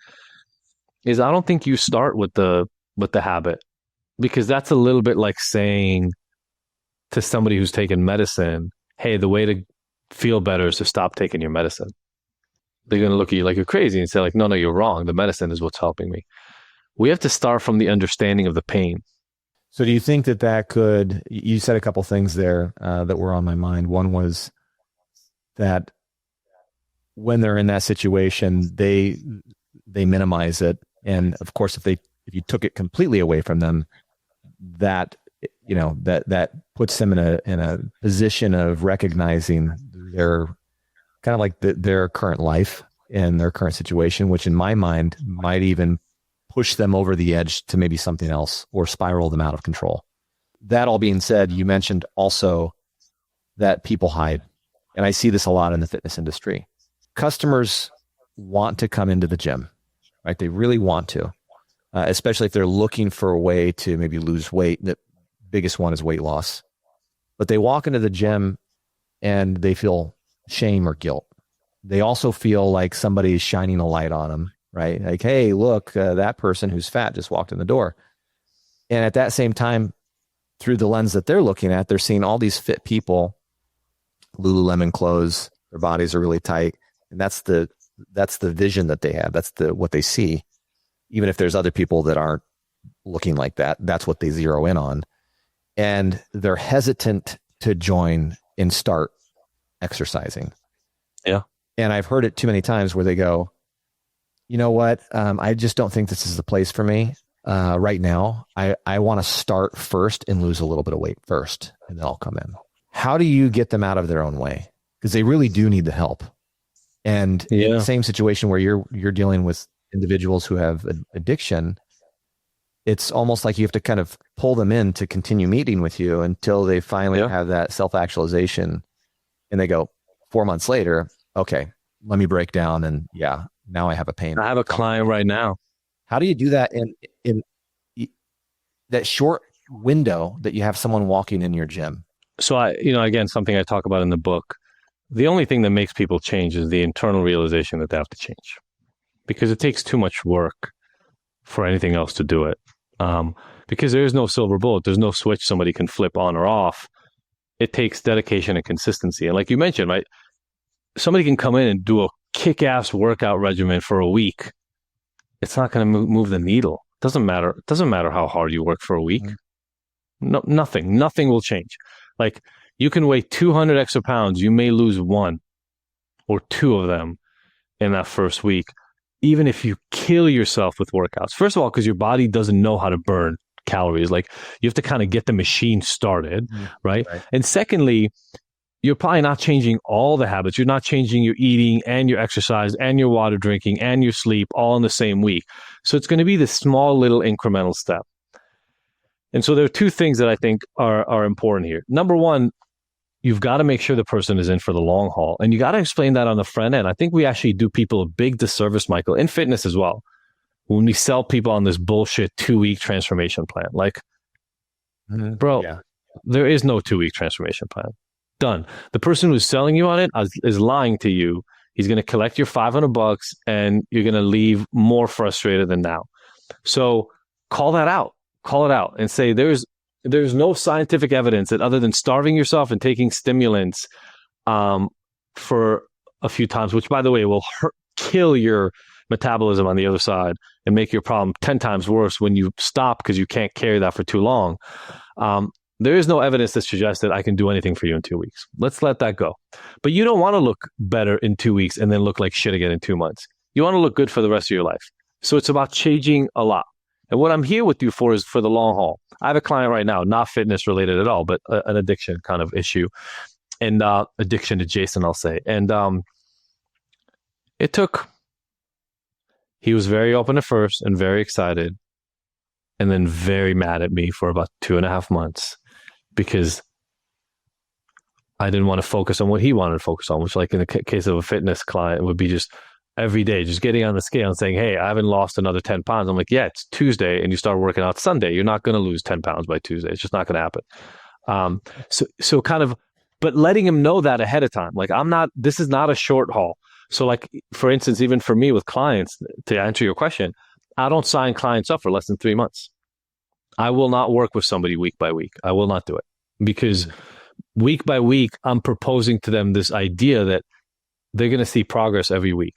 is I don't think you start with the habit, because that's a little bit like saying to somebody who's taking medicine, hey, the way to feel better is to stop taking your medicine. They're going to look at you like you're crazy and say like, no, you're wrong. The medicine is what's helping me. We have to start from the understanding of the pain. So do you think that could, you said a couple things there that were on my mind. One was that when they're in that situation, they minimize it. And of course, if you took it completely away from them, that, that puts them in a position of recognizing their kind of like their current life and their current situation, which in my mind might even push them over the edge to maybe something else or spiral them out of control. That all being said, you mentioned also that people hide. And I see this a lot in the fitness industry. Customers want to come into the gym, right? They really want to, especially if they're looking for a way to maybe lose weight. The biggest one is weight loss. But they walk into the gym and they feel shame or guilt. They also feel like somebody is shining a light on them, right? Like, hey, look, that person who's fat just walked in the door. And at that same time, through the lens that they're looking at, they're seeing all these fit people, Lululemon clothes, their bodies are really tight. And that's the vision that they have. That's what they see. Even if there's other people that aren't looking like that, that's what they zero in on. And they're hesitant to join and start exercising. Yeah. And I've heard it too many times where they go, you know what? I just don't think this is the place for me right now. I want to start first and lose a little bit of weight first, and then I'll come in. How do you get them out of their own way? Because they really do need the help. And in the same situation where you're dealing with individuals who have addiction, it's almost like you have to kind of pull them in to continue meeting with you until they finally have that self-actualization. And they go 4 months later, okay, let me break down. And now I have a pain. I have a client right now. How do you do that in that short window that you have someone walking in your gym? So again, something I talk about in the book, the only thing that makes people change is the internal realization that they have to change, because it takes too much work for anything else to do it. Because there is no silver bullet. There's no switch somebody can flip on or off. It takes dedication and consistency. And like you mentioned, right, somebody can come in and do a kick-ass workout regimen for a week. It's not going to move the needle. Doesn't matter. It doesn't matter how hard you work for a week. No, nothing will change. Like, you can weigh 200 extra pounds. You may lose 1 or 2 of them in that first week, even if you kill yourself with workouts. First of all, because your body doesn't know how to burn calories. Like, you have to kind of get the machine started, right? And secondly, you're probably not changing all the habits. You're not changing your eating and your exercise and your water drinking and your sleep all in the same week. So it's going to be this small little incremental step. And so there are 2 things that I think are important here. Number one, you've got to make sure the person is in for the long haul. And you got to explain that on the front end. I think we actually do people a big disservice, Michael, in fitness as well, when we sell people on this bullshit 2-week transformation plan. Like, bro, there is no 2-week transformation plan. Done. The person who's selling you on it is lying to you. He's going to collect your $500 and you're going to leave more frustrated than now. So call that out. Call it out and say there's no scientific evidence that, other than starving yourself and taking stimulants for a few times, which by the way will kill your metabolism on the other side and make your problem 10 times worse when you stop because you can't carry that for too long. There is no evidence that suggests that I can do anything for you in 2 weeks. Let's let that go. But you don't want to look better in 2 weeks and then look like shit again in 2 months. You want to look good for the rest of your life. So it's about changing a lot. And what I'm here with you for is for the long haul. I have a client right now, not fitness related at all, but an addiction kind of issue, and addiction adjacent, I'll say. And he was very open at first and very excited, and then very mad at me for about 2.5 months because I didn't want to focus on what he wanted to focus on, which, like in the case of a fitness client, would be just every day, just getting on the scale and saying, hey, I haven't lost another 10 pounds. I'm like, yeah, it's Tuesday and you start working out Sunday. You're not going to lose 10 pounds by Tuesday. It's just not going to happen. So kind of, but letting him know that ahead of time, like this is not a short haul. So like, for instance, even for me with clients, to answer your question, I don't sign clients up for less than 3 months. I will not work with somebody week by week. I will not do it because week by week, I'm proposing to them this idea that they're going to see progress every week.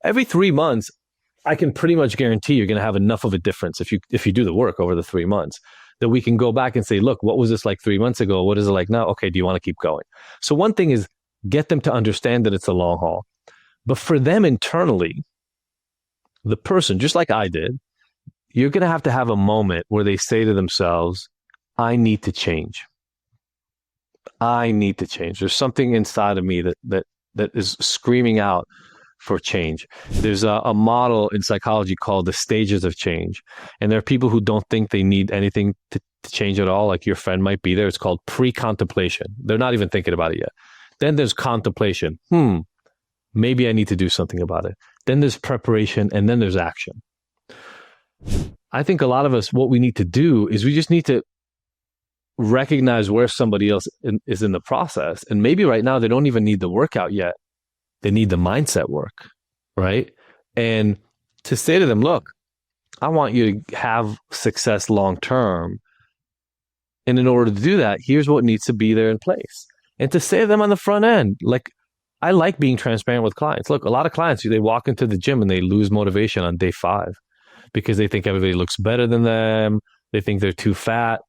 Every 3 months, I can pretty much guarantee you're going to have enough of a difference if you do the work over the 3 months that we can go back and say, look, what was this like 3 months ago? What is it like now? Okay, do you want to keep going? So one thing is get them to understand that it's a long haul. But for them internally, the person, just like I did, you're going to have a moment where they say to themselves, I need to change. I need to change. There's something inside of me that is screaming out for change. There's a model in psychology called the stages of change. And there are people who don't think they need anything to change at all. Like your friend might be there. It's called pre-contemplation. They're not even thinking about it yet. Then there's contemplation. Maybe I need to do something about it. Then there's preparation, and then there's action. I think a lot of us, what we need to do is we just need to recognize where somebody else is in the process. And maybe right now they don't even need the workout yet. They need the mindset work, right? And to say to them, look, I want you to have success long-term. And in order to do that, here's what needs to be there in place. And to say to them on the front end, like, I like being transparent with clients. Look, a lot of clients, they walk into the gym and they lose motivation on day 5 because they think everybody looks better than them. They think they're too fat.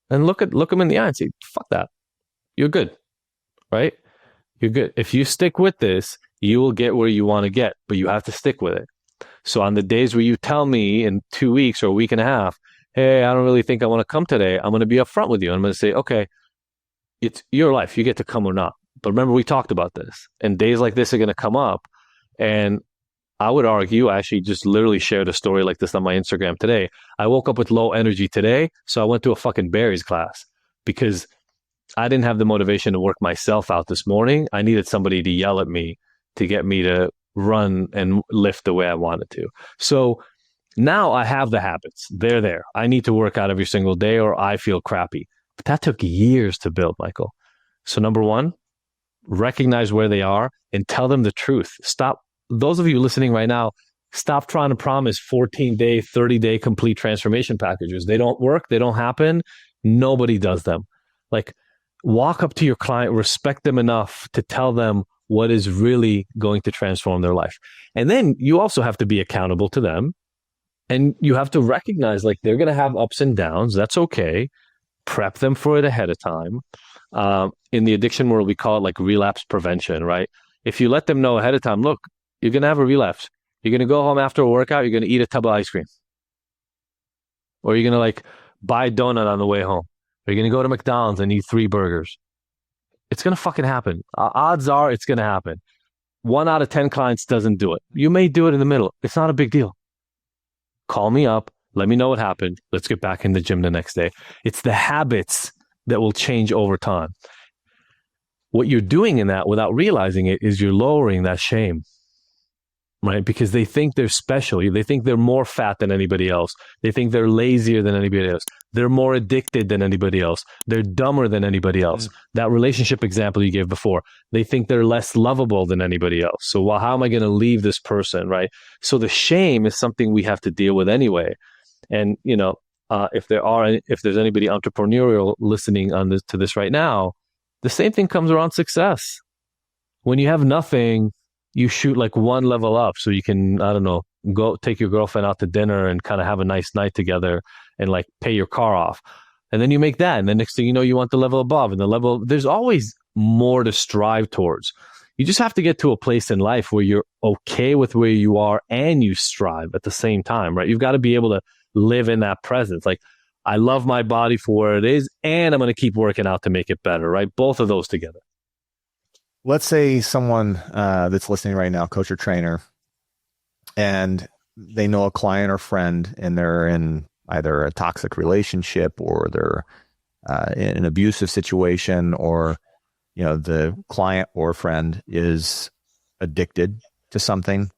And look them in the eye and say, fuck that. You're good, right? You're good. If you stick with this, you will get where you want to get, but you have to stick with it. So on the days where you tell me in 2 weeks or a week and a half, hey, I don't really think I want to come today, I'm going to be upfront with you. I'm going to say, okay, it's your life. You get to come or not. But remember, we talked about this. And days like this are going to come up. And I would argue, I actually just literally shared a story like this on my Instagram today. I woke up with low energy today, so I went to a fucking Barry's class because I didn't have the motivation to work myself out this morning. I needed somebody to yell at me to get me to run and lift the way I wanted to. So now I have the habits. They're there. I need to work out every single day or I feel crappy. But that took years to build, Michael. So number one, recognize where they are and tell them the truth. Stop. Those of you listening right now, stop trying to promise 14-day, 30-day complete transformation packages. They don't work. They don't happen. Nobody does them. Like, walk up to your client, respect them enough to tell them what is really going to transform their life. And then you also have to be accountable to them. And you have to recognize, like, they're going to have ups and downs. That's okay. Prep them for it ahead of time. In the addiction world, we call it like relapse prevention, right? If you let them know ahead of time, look, you're going to have a relapse. You're going to go home after a workout. You're going to eat a tub of ice cream. Or you're going to like buy a donut on the way home. Or you're going to go to McDonald's and eat 3 burgers. It's going to fucking happen. Odds are it's going to happen. 1 out of 10 clients doesn't do it. You may do it in the middle. It's not a big deal. Call me up. Let me know what happened. Let's get back in the gym the next day. It's the habits that will change over time. What you're doing in that without realizing it is you're lowering that shame, right? Because they think they're special. They think they're more fat than anybody else. They think they're lazier than anybody else. They're more addicted than anybody else. They're dumber than anybody else. That relationship example you gave before, they think they're less lovable than anybody else. So, well, how am I going to leave this person, right? So the shame is something we have to deal with anyway. And, you know, if there's anybody entrepreneurial listening to this right now, the same thing comes around success. When you have nothing, you shoot like 1 level up so you can, I don't know, go take your girlfriend out to dinner and kind of have a nice night together and like pay your car off. And then you make that. And the next thing you know, you want the level above and there's always more to strive towards. You just have to get to a place in life where you're okay with where you are and you strive at the same time, right? You've got to be able to live in that presence. Like, I love my body for where it is, and I'm going to keep working out to make it better, right? Both of those together. Let's say someone that's listening right now, coach or trainer, and they know a client or friend, and they're in either a toxic relationship or they're in an abusive situation, or, you know, the client or friend is addicted to something.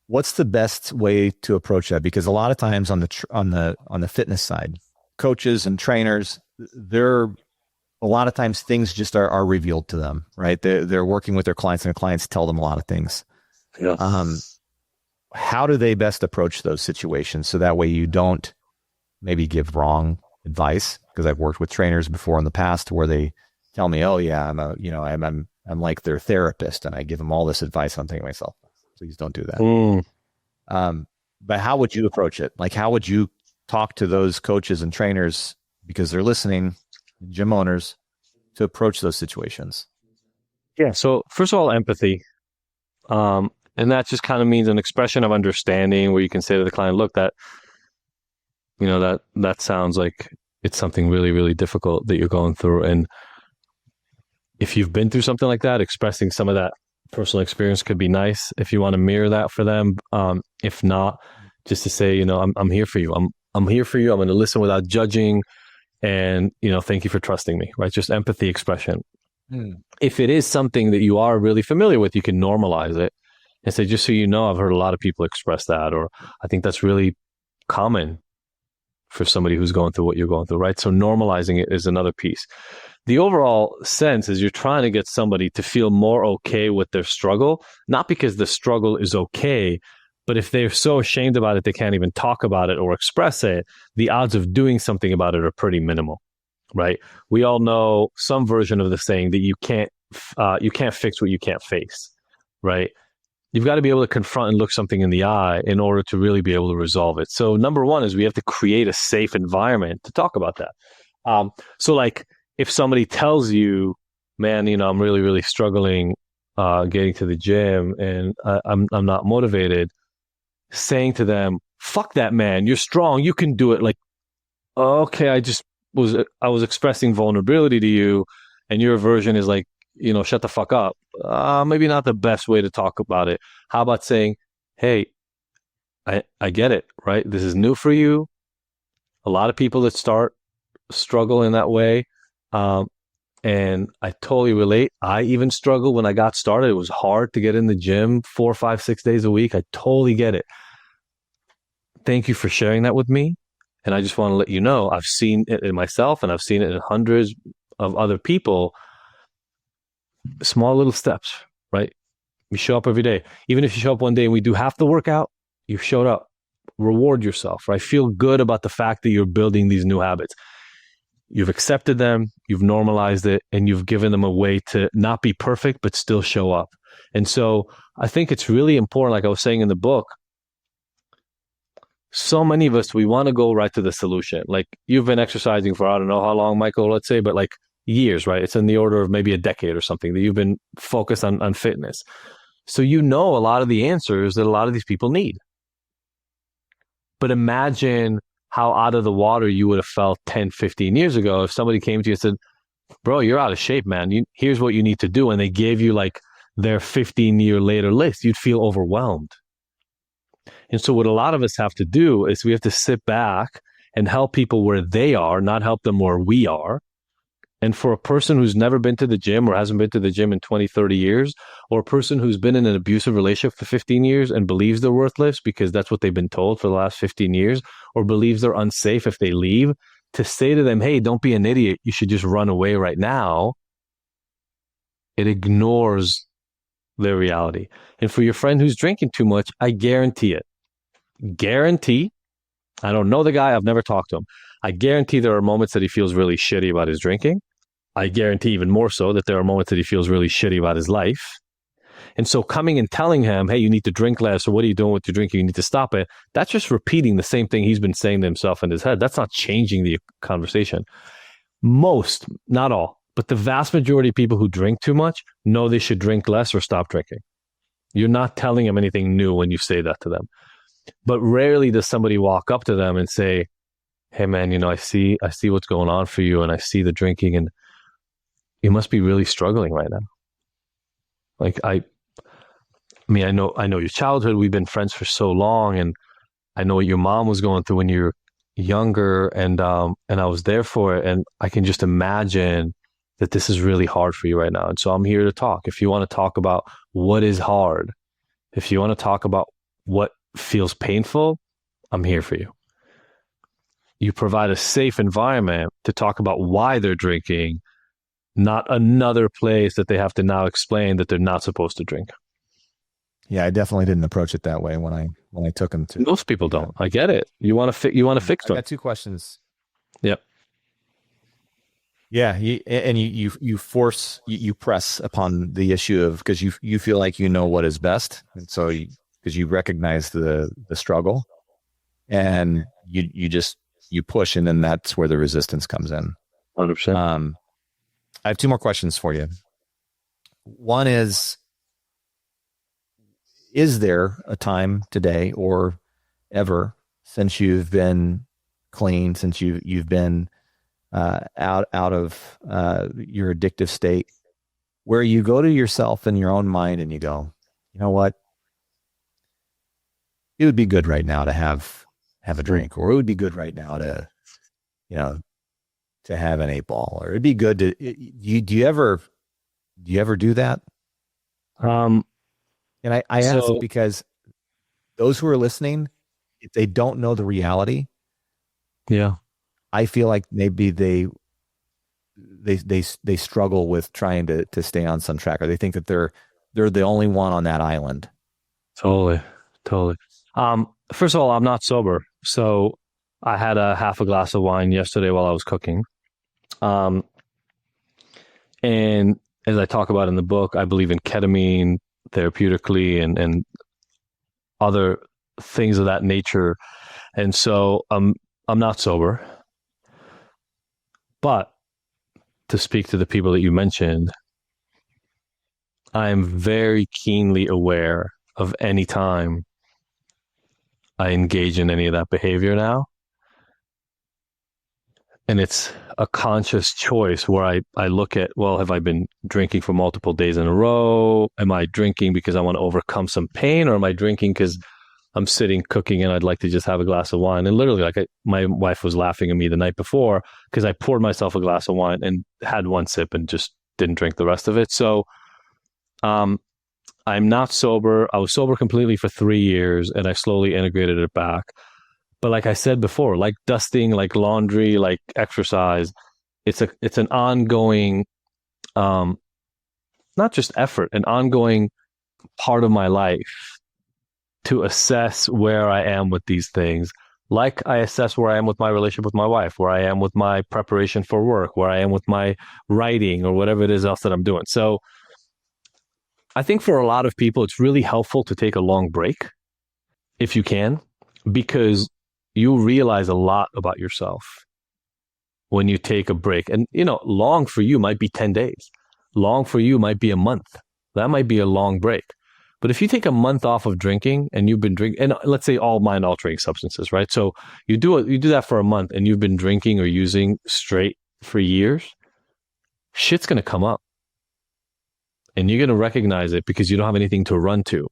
What's the best way to approach that? Because a lot of times on the fitness side, coaches and trainers, they're a lot of times things just are revealed to them, right? They're working with their clients, and their clients tell them a lot of things. Yeah. How do they best approach those situations so that way you don't maybe give wrong advice? Because I've worked with trainers before in the past where they tell me, "Oh yeah, I'm like their therapist," and I give them all this advice. I'm thinking to myself, please don't do that. But how would you approach it? Like, how would you talk to those coaches and trainers, because they're listening, gym owners, to approach those situations? Yeah. So first of all, empathy. And that just kind of means an expression of understanding where you can say to the client, look, that sounds like it's something really, really difficult that you're going through. And if you've been through something like that, expressing some of that personal experience could be nice if you want to mirror that for them. If not, just to say, I'm here for you. I'm here for you. I'm going to listen without judging. And, thank you for trusting me, right? Just empathy expression. If it is something that you are really familiar with, you can normalize it and say, just so you know, I've heard a lot of people express that, or I think that's really common for somebody who's going through what you're going through, right? So normalizing it is another piece. The overall sense is you're trying to get somebody to feel more okay with their struggle, not because the struggle is okay, but if they're so ashamed about it, they can't even talk about it or express it, the odds of doing something about it are pretty minimal, right? We all know some version of the saying that you can't fix what you can't face, right? You've got to be able to confront and look something in the eye in order to really be able to resolve it. So number one is we have to create a safe environment to talk about that. So like if somebody tells you, man, I'm really, really struggling getting to the gym and I'm not motivated, saying to them, fuck that, man, you're strong, you can do it. Like, okay, I was expressing vulnerability to you and your version is like, shut the fuck up. Maybe not the best way to talk about it. How about saying, hey, I get it, right? This is new for you. A lot of people that struggle in that way. And I totally relate. I even struggled when I got started. It was hard to get in the gym 4, 5, 6 days a week. I totally get it. Thank you for sharing that with me. And I just want to let you know, I've seen it in myself and I've seen it in hundreds of other people. Small little steps, right? You show up every day. Even if you show up one day and we do half the workout, you showed up. Reward yourself, right? Feel good about the fact that you're building these new habits. You've accepted them, you've normalized it, and you've given them a way to not be perfect, but still show up. And so I think it's really important, like I was saying in the book, so many of us, we want to go right to the solution. Like you've been exercising for, I don't know how long, Michael, let's say, but like years, right? It's in the order of maybe a decade or something that you've been focused on fitness. So a lot of the answers that a lot of these people need. But imagine how out of the water you would have felt 10, 15 years ago if somebody came to you and said, bro, you're out of shape, man. Here's what you need to do. And they gave you like their 15-year later list. You'd feel overwhelmed. And so what a lot of us have to do is we have to sit back and help people where they are, not help them where we are. And for a person who's never been to the gym or hasn't been to the gym in 20, 30 years, or a person who's been in an abusive relationship for 15 years and believes they're worthless because that's what they've been told for the last 15 years, or believes they're unsafe if they leave, to say to them, hey, don't be an idiot, you should just run away right now, it ignores their reality. And for your friend who's drinking too much, I guarantee it. I don't know the guy, I've never talked to him. I guarantee there are moments that he feels really shitty about his drinking. I guarantee even more so that there are moments that he feels really shitty about his life. And so coming and telling him, hey, you need to drink less, or what are you doing with your drinking? You need to stop it. That's just repeating the same thing he's been saying to himself in his head. That's not changing the conversation. Most, not all, but the vast majority of people who drink too much know they should drink less or stop drinking. You're not telling them anything new when you say that to them. But rarely does somebody walk up to them and say, hey man, I see what's going on for you and I see the drinking and you must be really struggling right now. Like I know your childhood, we've been friends for so long and I know what your mom was going through when you were younger and I was there for it and I can just imagine that this is really hard for you right now. And so I'm here to talk. If you want to talk about what is hard, if you want to talk about what feels painful, I'm here for you. You provide a safe environment to talk about why they're drinking, not another place that they have to now explain that they're not supposed to drink. Yeah, I definitely didn't approach it that way when I took him to. Most people don't. I get it. You want to fix I them. got two questions. Yep. Yeah, you force you press upon the issue of, because you feel like you know what is best, and so because you recognize the struggle, and you push, and then that's where the resistance comes in. 100%. I have two more questions for you. One is there a time today or ever since you've been clean, since you've been out of your addictive state, where you go to yourself in your own mind and you go, you know what? It would be good right now to have a drink, or it would be good right now to, to have an 8-ball, or it'd be good to, do you ever do that? And I ask because those who are listening, if they don't know the reality, yeah, I feel like maybe they struggle with trying to stay on some track, or they think that they're the only one on that island. Totally. First of all, I'm not sober, so I had a half a glass of wine yesterday while I was cooking. And as I talk about in the book, I believe in ketamine therapeutically and other things of that nature. And so I'm not sober. But to speak to the people that you mentioned, I'm very keenly aware of any time I engage in any of that behavior now. And it's a conscious choice where I look at, well, have I been drinking for multiple days in a row? Am I drinking because I want to overcome some pain, or am I drinking because I'm sitting cooking and I'd like to just have a glass of wine? And literally, my wife was laughing at me the night before because I poured myself a glass of wine and had one sip and just didn't drink the rest of it. So I'm not sober. I was sober completely for 3 years, and I slowly integrated it back. But like I said before, like dusting, like laundry, like exercise, it's an ongoing, not just effort, an ongoing part of my life to assess where I am with these things. Like I assess where I am with my relationship with my wife, where I am with my preparation for work, where I am with my writing, or whatever it is else that I'm doing. So I think for a lot of people, it's really helpful to take a long break if you can, because you realize a lot about yourself when you take a break. And, long for you might be 10 days. Long for you might be a month. That might be a long break. But if you take a month off of drinking and you've been drinking, and let's say all mind altering substances, right? So you do that for a month and you've been drinking or using straight for years, shit's going to come up. And you're going to recognize it because you don't have anything to run to.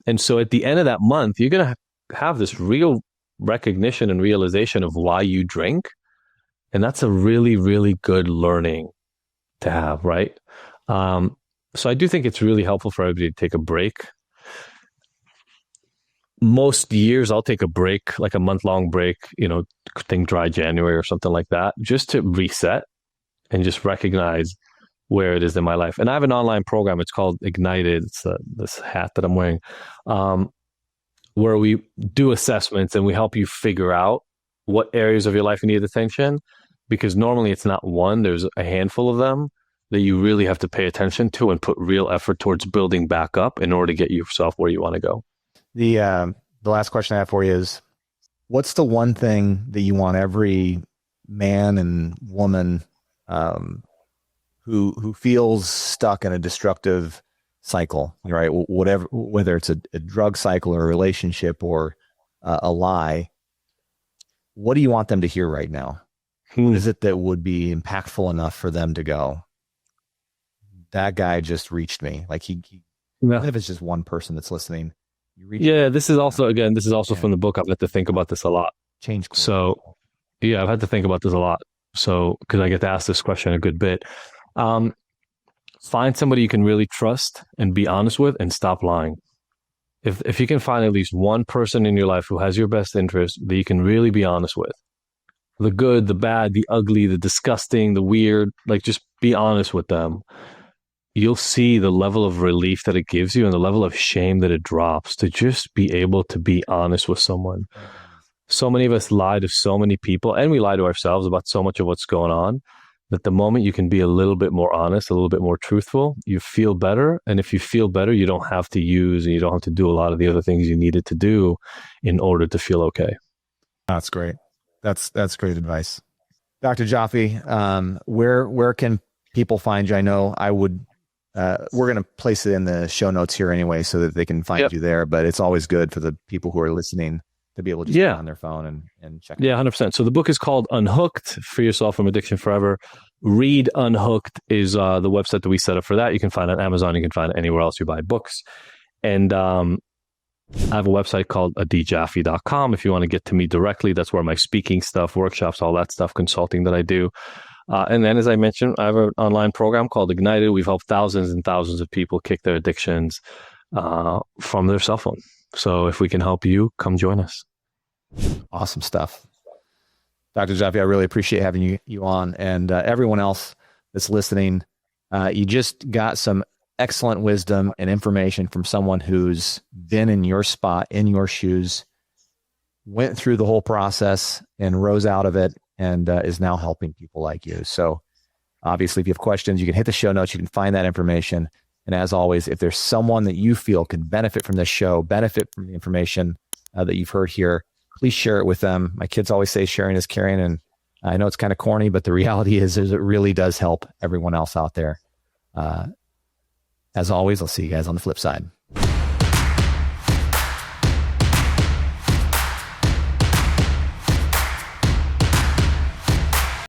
And so at the end of that month, you're going to have this real recognition and realization of why you drink. And that's a really, really good learning to have, right? So I do think it's really helpful for everybody to take a break. Most years I'll take a break, like a month-long break, think dry January or something like that, just to reset and just recognize where it is in my life. And I have an online program. It's called Ignited. It's this hat that I'm wearing, where we do assessments and we help you figure out what areas of your life need attention, because normally it's not one, there's a handful of them that you really have to pay attention to and put real effort towards building back up in order to get yourself where you want to go. The last question I have for you is, what's the one thing that you want every man and woman who feels stuck in a destructive cycle, right? Whatever, whether it's a drug cycle or a relationship or a lie, what do you want them to hear right now? What is it that would be impactful enough for them to go, that guy just reached me? Like even if it's just one person that's listening, this is also from the book. I've had to think about this a lot. Change. So yeah, I've had to think about this a lot. So, because I get to ask this question a good bit. Find somebody you can really trust and be honest with, and stop lying. if you can find at least one person in your life who has your best interest that you can really be honest with, the good, the bad, the ugly, the disgusting, the weird, like just be honest with them. You'll see the level of relief that it gives you and the level of shame that it drops to just be able to be honest with someone. So many of us lie to so many people, and we lie to ourselves about so much of what's going on, that the moment you can be a little bit more honest, a little bit more truthful, you feel better. And if you feel better, you don't have to use and you don't have to do a lot of the other things you needed to do in order to feel okay. That's great. That's great advice. Dr. Jaffe, where can people find you? I know we're going to place it in the show notes here anyway so that they can find you there, but it's always good for the people who are listening to be able to just get on their phone and check it out. 100%. So the book is called Unhooked, Free Yourself from Addiction Forever. Read Unhooked is the website that we set up for that. You can find it on Amazon. You can find it anywhere else you buy books. And I have a website called djaffe.com. If you want to get to me directly, that's where my speaking stuff, workshops, all that stuff, consulting that I do. And then, as I mentioned, I have an online program called Ignited. We've helped thousands and thousands of people kick their addictions from their cell phone. So if we can help you, come join us. Awesome stuff. Dr. Jaffe, I really appreciate having you on. And everyone else that's listening, you just got some excellent wisdom and information from someone who's been in your spot, in your shoes, went through the whole process and rose out of it, and is now helping people like you. So obviously, if you have questions, you can hit the show notes. You can find that information. And as always, if there's someone that you feel could benefit from this show, benefit from the information that you've heard here, please share it with them. My kids always say sharing is caring. And I know it's kind of corny, but the reality is it really does help everyone else out there. As always, I'll see you guys on the flip side.